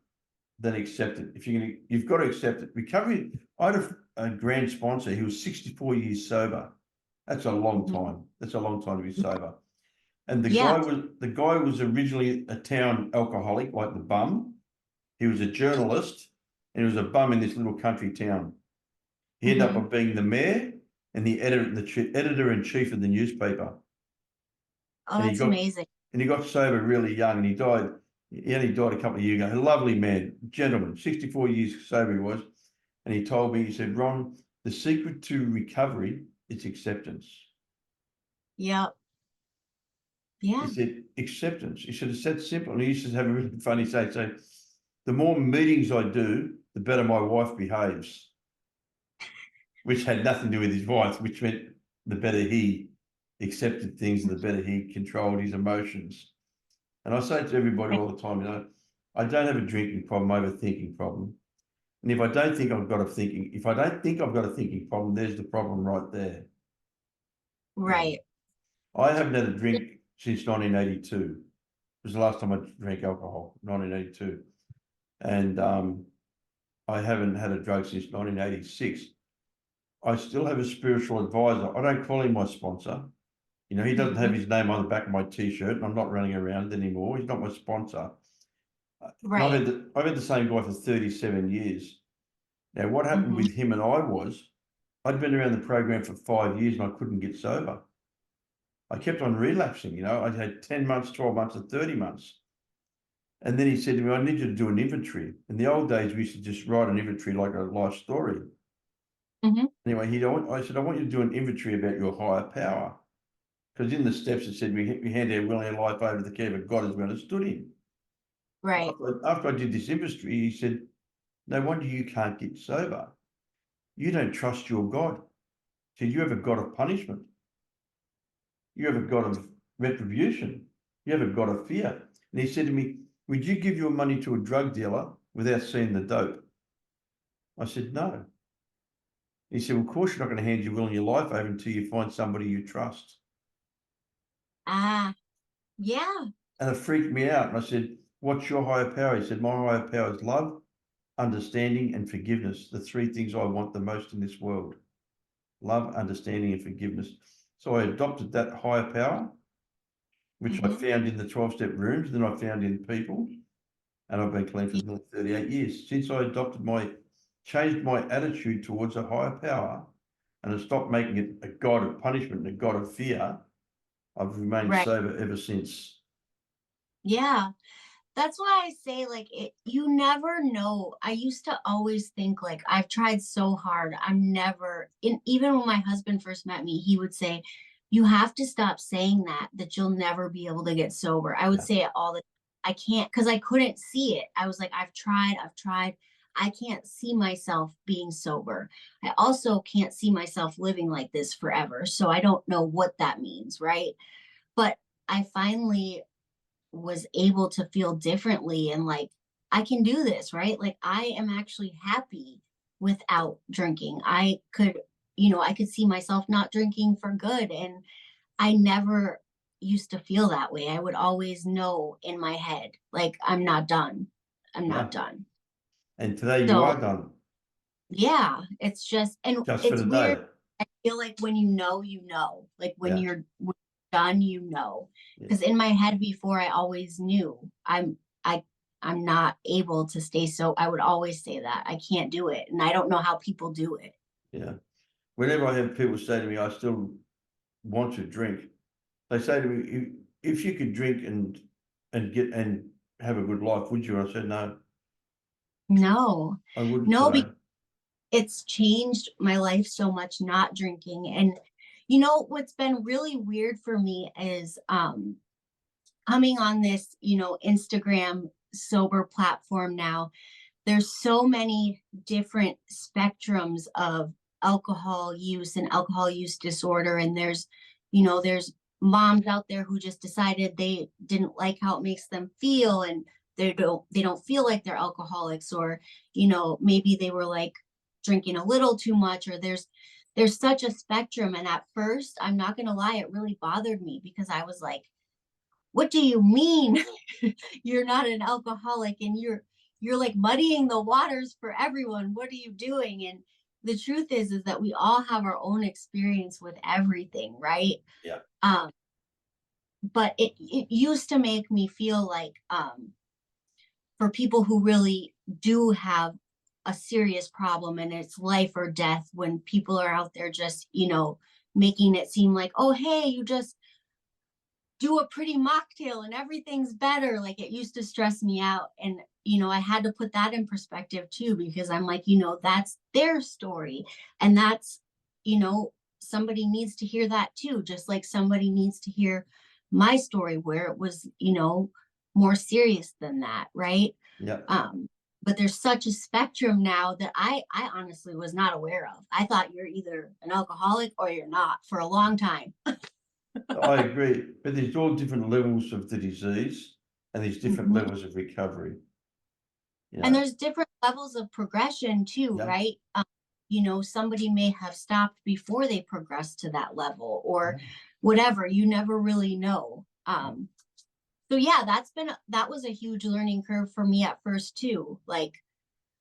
Then accept it. You've got to accept it. Recovery. I had a grand sponsor. He was 64 years sober. That's a long time. That's a long time to be sober. And the guy was originally a town alcoholic, like the bum. He was a journalist, and he was a bum in this little country town. He ended up being the mayor and the editor-in-chief of the newspaper. Oh, that's amazing. And he got sober really young, and he died. He only died a couple of years ago. A lovely man, gentleman, 64 years sober he was. And he told me, he said, Ron, the secret to recovery is acceptance. Yep. Yeah. He said, acceptance. He said, it's that simple. And he used to have a really funny say, the more meetings I do, the better my wife behaves, which had nothing to do with his wife, which meant the better he accepted things, the better he controlled his emotions. And I say to everybody all the time, I don't have a drinking problem, I have a thinking problem. And if I don't think I've got a thinking problem, there's the problem right there. Right. I haven't had a drink since 1982. It was the last time I drank alcohol, 1982. And I haven't had a drug since 1986. I still have a spiritual advisor. I don't call him my sponsor. You know, he doesn't have his name on the back of my T-shirt, and I'm not running around anymore. He's not my sponsor. Right. I've had the same guy for 37 years. Now, what happened with him and I was, I'd been around the program for 5 years and I couldn't get sober. I kept on relapsing, you know, I had 10 months, 12 months, and 30 months. And then he said to me, I need you to do an inventory. In the old days, we used to just write an inventory like a life story. Anyway, I said, I want you to do an inventory about your higher power. Because in the steps, it said we hand our will and our life over to the care of God as we understood him. Right. After I did this inventory, he said, no wonder you can't get sober. You don't trust your God. He said, you have a God of punishment. You have a God of retribution. You have a God of fear. And he said to me, would you give your money to a drug dealer without seeing the dope? I said, no. He said, well, of course you're not going to hand your will and your life over until you find somebody you trust. Yeah. And it freaked me out. And I said, what's your higher power? He said, my higher power is love, understanding, and forgiveness. The three things I want the most in this world. Love, understanding, and forgiveness. So I adopted that higher power, which I found in the 12-step rooms, then I found in people. And I've been clean for nearly 38 years. Since I changed my attitude towards a higher power, and I stopped making it a God of punishment and a God of fear, I've remained sober ever since. Yeah. That's why I say, like, you never know. I used to always think, like, I've tried so hard. I'm never, even when my husband first met me, he would say, you have to stop saying that you'll never be able to get sober. I would say it all the time. I can't, because I couldn't see it. I was like, I've tried. I can't see myself being sober. I also can't see myself living like this forever. So I don't know what that means, right? But I finally was able to feel differently and like, I can do this, right? Like, I am actually happy without drinking. I could see myself not drinking for good. And I never used to feel that way. I would always know in my head, like, I'm not done. I'm not done. And today you So are done. yeah, it's just, and Just for it's the weird. day. I feel like when you know, like when Yeah. you're done, because in my head before I always knew I'm not able to stay. So I would always say that I can't do it. And I don't know how people do it. Yeah. Whenever I have people say to me, I still want to drink, they say to me, if you could drink and have a good life, would you? I said, no, No, I wouldn't no, today. it's changed my life so much not drinking. And what's been really weird for me is coming on this, Instagram sober platform now. There's so many different spectrums of alcohol use and alcohol use disorder. And there's moms out there who just decided they didn't like how it makes them feel, and they don't feel like they're alcoholics, or maybe they were like drinking a little too much, or there's such a spectrum. And at first, I'm not going to lie, it really bothered me because I was like, what do you mean you're not an alcoholic and you're like muddying the waters for everyone? What are you doing? And the truth is that we all have our own experience with everything, right? Yeah. But it used to make me feel like for people who really do have a serious problem and it's life or death, when people are out there just making it seem like, oh hey, you just do a pretty mocktail and everything's better. Like, it used to stress me out. And, I had to put that in perspective too, because I'm like, that's their story. And that's, somebody needs to hear that too. Just like somebody needs to hear my story where it was, more serious than that. Right. Yeah. But there's such a spectrum now that I honestly was not aware of. I thought you're either an alcoholic or you're not for a long time. I agree, but there's all different levels of the disease and there's different levels of recovery. And there's different levels of progression too, Yeah. right? Somebody may have stopped before they progressed to that level or whatever. You never really know. So yeah, that was a huge learning curve for me at first too. Like,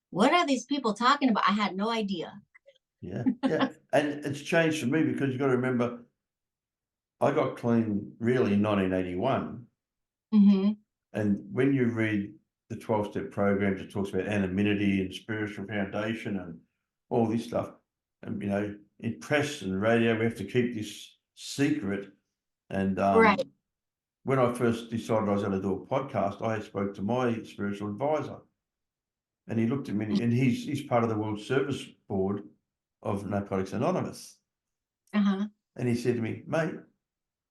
what are these people talking about? I had no idea. Yeah. And it's changed for me because you've got to remember, I got clean really in 1981. Mm-hmm. And when you read the 12-step programs, it talks about anonymity and spiritual foundation and all this stuff. And, you know, in press and radio, we have to keep this secret. And Right. when I first decided I was going to do a podcast, I spoke to my spiritual advisor. And he looked at me, and he's part of the World Service Board of Narcotics Anonymous. Uh-huh. And he said to me, mate,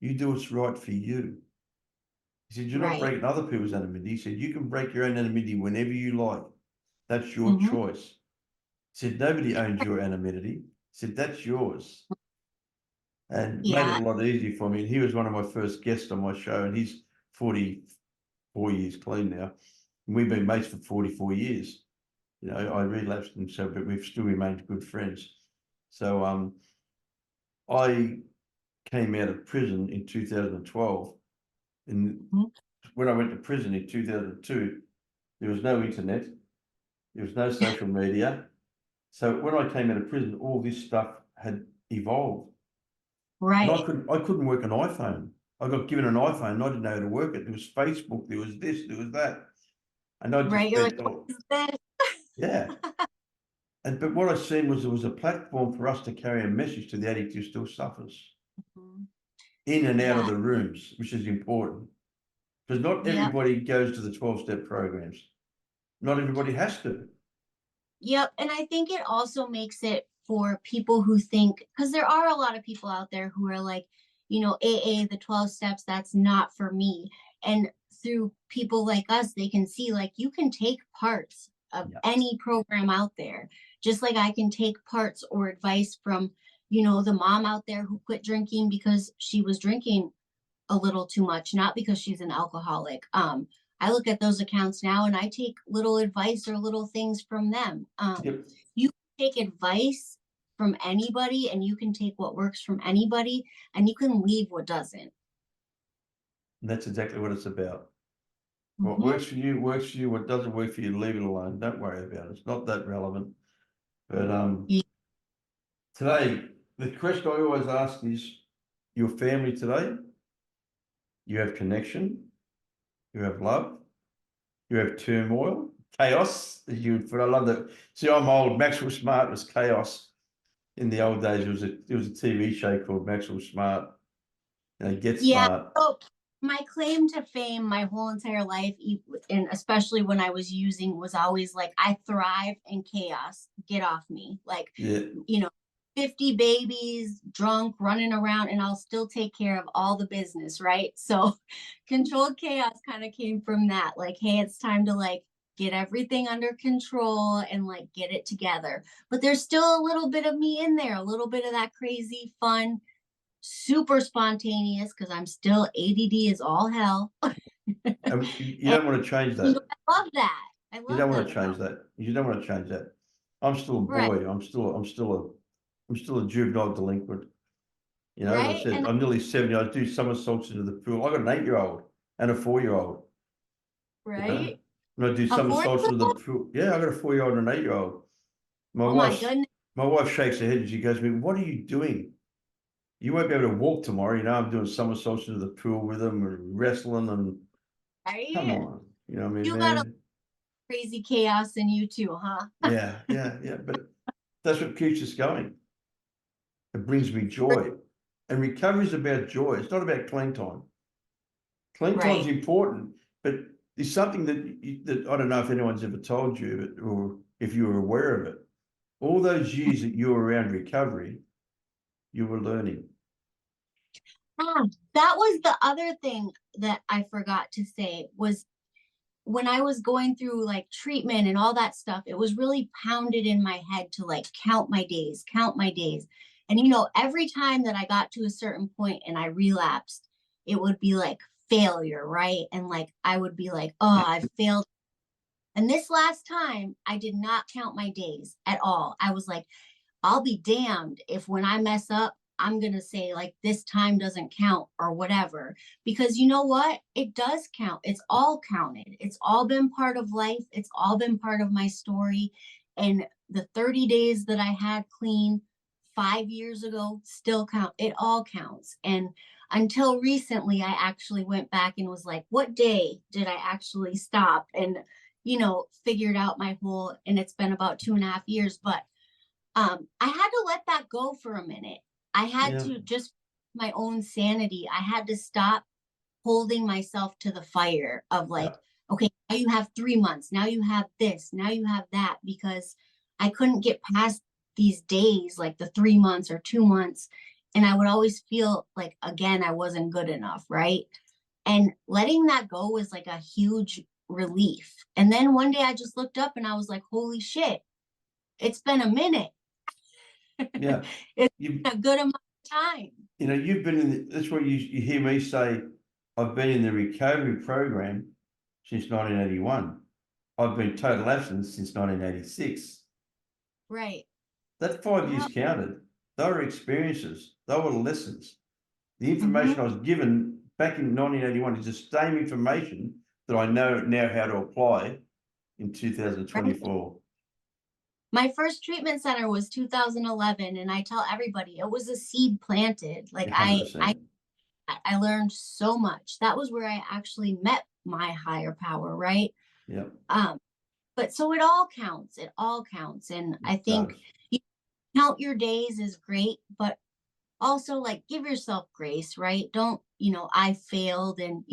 you do what's right for you. He said, you're not Right. breaking other people's anonymity. He said, you can break your own anonymity whenever you like. That's your Mhm. choice. He said, nobody owns your anonymity. He said, that's yours. And made Yeah. it a lot easier for me. And he was one of my first guests on my show, and he's 44 years clean now. And we've been mates for 44 years. You know, I relapsed and so, but we've still remained good friends. So I came out of prison in 2012. And Mhm. when I went to prison in 2002, there was no internet, there was no social media. So when I came out of prison, all this stuff had evolved. And Right. I couldn't work an iPhone. I got given an iPhone and I didn't know how to work it. There was Facebook, there was this, there was that. And I just Right. You're like, spent, what is this? yeah. But what I seen was there was a platform for us to carry a message to the addict who still suffers Mhm. in and out of Yeah. the rooms, which is important. Because not Yep. everybody goes to the 12-step programs. Not everybody has to. Yep. And I think it also makes it for people who think, because there are a lot of people out there who are like, you know, AA, the 12 steps, that's not for me. And through people like us, they can see like you can take parts of Yeah. any program out there, just like I can take parts or advice from, you know, the mom out there who quit drinking because she was drinking a little too much, not because she's an alcoholic. I look at those accounts now and I take little advice or little things from them. Yep. You can take advice from anybody and you can take what works from anybody and you can leave what doesn't. And that's exactly what it's about. What Mhm. works for you, works for you. What doesn't work for you, leave it alone. Don't worry about it. It's not that relevant. But Yeah. today, the question I always ask is, your family today, you have connection, you have love, you have turmoil, chaos, as you would put. I love that. See, I'm old. Maxwell Smart was chaos. In the old days, it was a TV show called Maxwell Smart. You know, Get Yeah. Smart. So my claim to fame my whole entire life, and especially when I was using, was always like, I thrive in chaos. Get off me. Like, Yeah. you know, 50 babies, drunk, running around, and I'll still take care of all the business, right? So controlled chaos kind of came from that. Like, hey, it's time to like get everything under control and like get it together. But there's still a little bit of me in there, a little bit of that crazy fun, super spontaneous, because I'm still ADD is all hell. You And don't want to change you know, that. I love that. I You love don't want that to about change me. that. You don't want to change that. I'm still a Right. boy. I'm still a juvenile delinquent. You know, as I Right. said, And I'm nearly 70. I do somersaults into the pool. I got an 8-year-old and a 4-year-old. You know, right. and I do A four. somersaults into the pool. Yeah, I got a 4-year-old and an 8-year-old. My Oh my wife's goodness. my wife shakes her head and she goes to me, "What are you doing? You won't be able to walk tomorrow." You know, I'm doing somersaults into the pool with them and wrestling and come Right. on. You know what I mean, You got a man? crazy chaos in you too, huh? Yeah. But that's what keeps us going. It brings me joy. And recovery is about joy. It's not about clean time. Clean time's Right. important, but there's something that I don't know if anyone's ever told you, or if you were aware of it. All those years that you were around recovery, you were learning. That was the other thing that I forgot to say was when I was going through like treatment and all that stuff, it was really pounded in my head to like count my days, count my days. And you know, every time that I got to a certain point and I relapsed, it would be like failure, right? And like I would be like, oh, I failed. And this last time, I did not count my days at all. I was like, I'll be damned if when I mess up, I'm going to say like this time doesn't count or whatever. Because you know what? It does count. It's all counted. It's all been part of life. It's all been part of my story. And the 30 days that I had clean 5 years ago still count. It all counts. And until recently, I actually went back and was like, what day did I actually stop? And, figured out my whole, and it's been about 2.5 years, but I had to let that go for a minute. I had Yeah. to just my own sanity. I had to stop holding myself to the fire of like, Yeah. okay, now you have 3 months, now you have this, now you have that, because I couldn't get past these days, like the 3 months or 2 months. And I would always feel like, again, I wasn't good enough. Right. And letting that go was like a huge relief. And then one day I just looked up and I was like, holy shit, it's been a minute. Yeah. It's You, been a good amount of time. you've been in that's what you hear me say. I've been in the recovery program since 1981. I've been total abstinence since 1986. Right. That 5 years Yeah. counted. They were experiences. They were lessons. The Mm-hmm. information I was given back in 1981 is the same information that I know now how to apply in 2024. Right. My first treatment center was 2011, and I tell everybody it was a seed planted. Like I 100%. learned so much. That was where I actually met my higher power, right? Yeah. But so it all counts. It all counts. And I think you count your days is great, but also like give yourself grace, right? Don't, I failed, and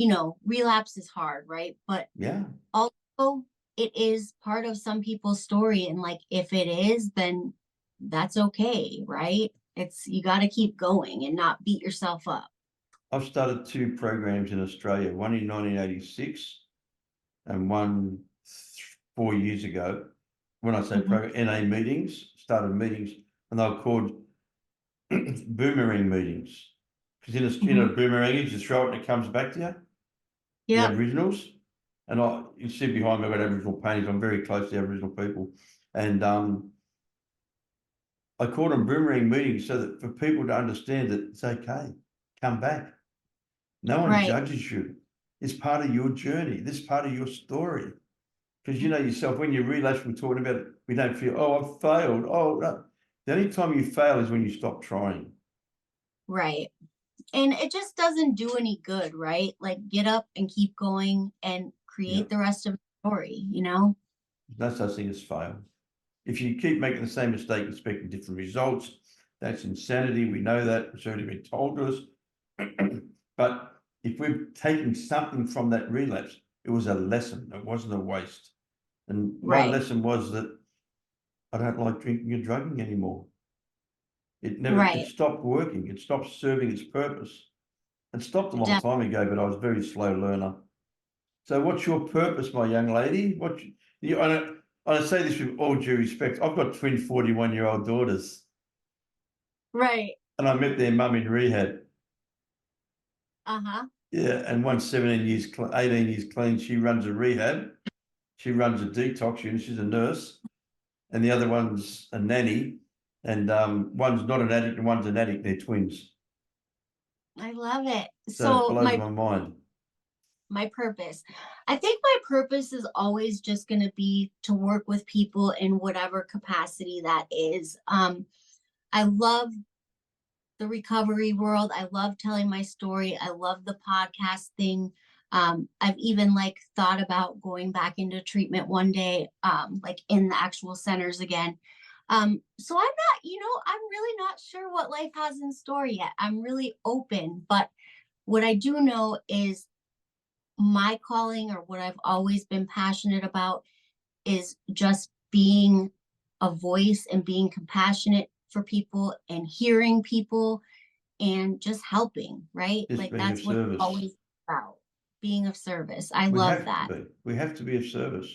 relapse is hard, right? But Yeah. also it is part of some people's story. And like if it is, then that's okay, right? You got to keep going and not beat yourself up. I've started 2 programs in Australia, one in 1986 and one 4 years ago. When I say Mhm. program, NA meetings, started meetings, and they were called boomerang meetings. Because in a boomerang, you just throw it and it comes back to you. The Yeah. Aboriginals. And you see behind me, I've got Aboriginal paintings. I'm very close to Aboriginal people. And I called them boomerang meetings so that for people to understand that it's okay, come back. No one Right. judges you. It's part of your journey. This is part of your story. Because you know yourself, when you relapse, we're talking about it, we don't feel, oh, I've failed. Oh, no. The only time you fail is when you stop trying. Right. And it just doesn't do any good, right? Like get up and keep going and Yeah. create the rest of the story, There's no such thing as fail. If you keep making the same mistake, expecting different results, that's insanity. We know that. It's already been told to us. But if we're taking something from that relapse, it was a lesson. It wasn't a waste. And my Right. lesson was that I don't like drinking and drugging anymore. It Right. stopped working. It stopped serving its purpose. It stopped a long time ago, but I was a very slow learner. So what's your purpose, my young lady? I say this with all due respect. I've got twin 41-year-old daughters, Right. and I met their mum in rehab. Uh-huh. Yeah, and one's 18 years clean. She runs a rehab. She runs a detox unit. She's a nurse. And the other one's a nanny. And one's not an addict and one's an addict. They're twins. I love it. So it So blows my mind. my purpose. I think my purpose is always just going to be to work with people in whatever capacity that is. I love the recovery world. I love telling my story. I love the podcast thing. I've even like thought about going back into treatment one day, like in the actual centers again. So I'm not, I'm really not sure what life has in store yet. I'm really open, but what I do know is my calling, or what I've always been passionate about, is just being a voice and being compassionate for people and hearing people and just helping, right? Just Like being of that's what it's service. always about, being of service. I We love have that. to be. We have to be of service.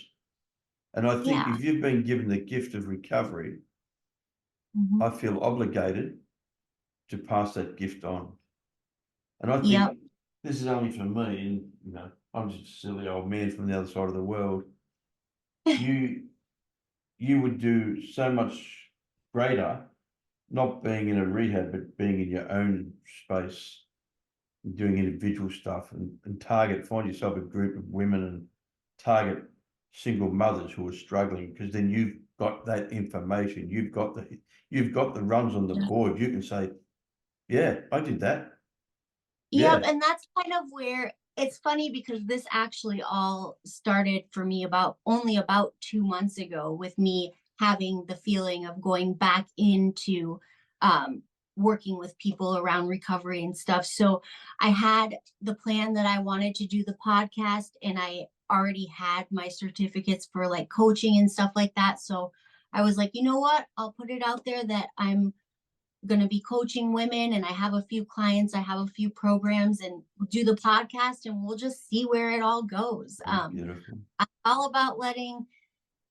And I think Yeah. if you've been given the gift of recovery, I feel obligated to pass that gift on. And I Yep. think this is only for me, and I'm just a silly old man from the other side of the world. You would do so much greater not being in a rehab, but being in your own space, doing individual stuff, and find yourself a group of women and target single mothers who are struggling, because then you've got that information, you've got the runs on the board. You can say, yeah, I did that. Yep, Yeah, and that's kind of where it's funny because this actually all started for me only about 2 months ago with me having the feeling of going back into um, working with people around recovery and stuff. So I had the plan that I wanted to do the podcast, and I already had my certificates for like coaching and stuff like that. So I was like, you know what? I'll put it out there that I'm going to be coaching women and I have a few clients, I have a few programs, and we'll do the podcast and we'll just see where it all goes. beautiful. I'm all about letting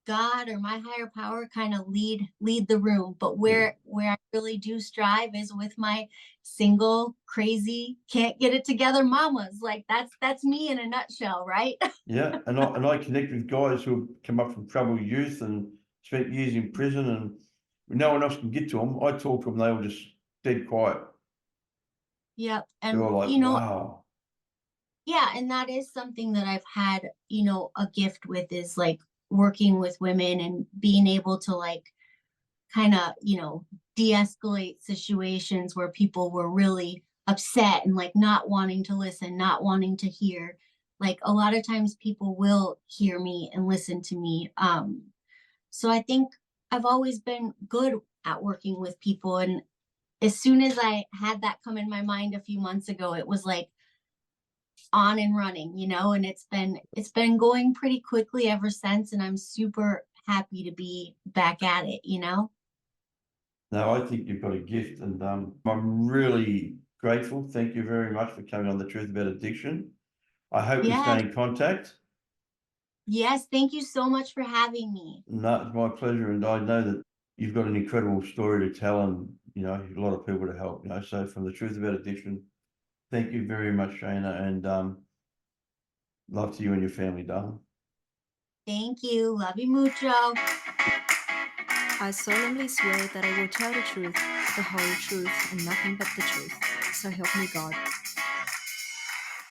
God or my higher power kind of lead the room. But Yeah, where I really do strive is with my single, crazy, can't get it together mamas. Like that's me in a nutshell, right? yeah. And I connect with guys who have come up from troubled youth and spent years in prison, and no one else can get to them. I talk to them, they all just dead quiet. Yep. They're And all like, wow. yeah, and that is something that I've had, a gift with is like working with women and being able to like kind of, de-escalate situations where people were really upset and like not wanting to listen, not wanting to hear. Like a lot of times people will hear me and listen to me. So I think I've always been good at working with people. And as soon as I had that come in my mind a few months ago, it was like on and running, and it's been going pretty quickly ever since. And I'm super happy to be back at it. No, I think you've got a gift, and I'm really grateful. Thank you very much for coming on The Truth About Addiction. I hope we stay Yes. in contact. Yes. Thank you so much for having me. No, it's my pleasure, and I know that you've got an incredible story to tell, and a lot of people to help. So from The Truth About Addiction, thank you very much, Shana, and love to you and your family, darling. Thank you. Love you mucho. I solemnly swear that I will tell the truth, the whole truth, and nothing but the truth. So help me God.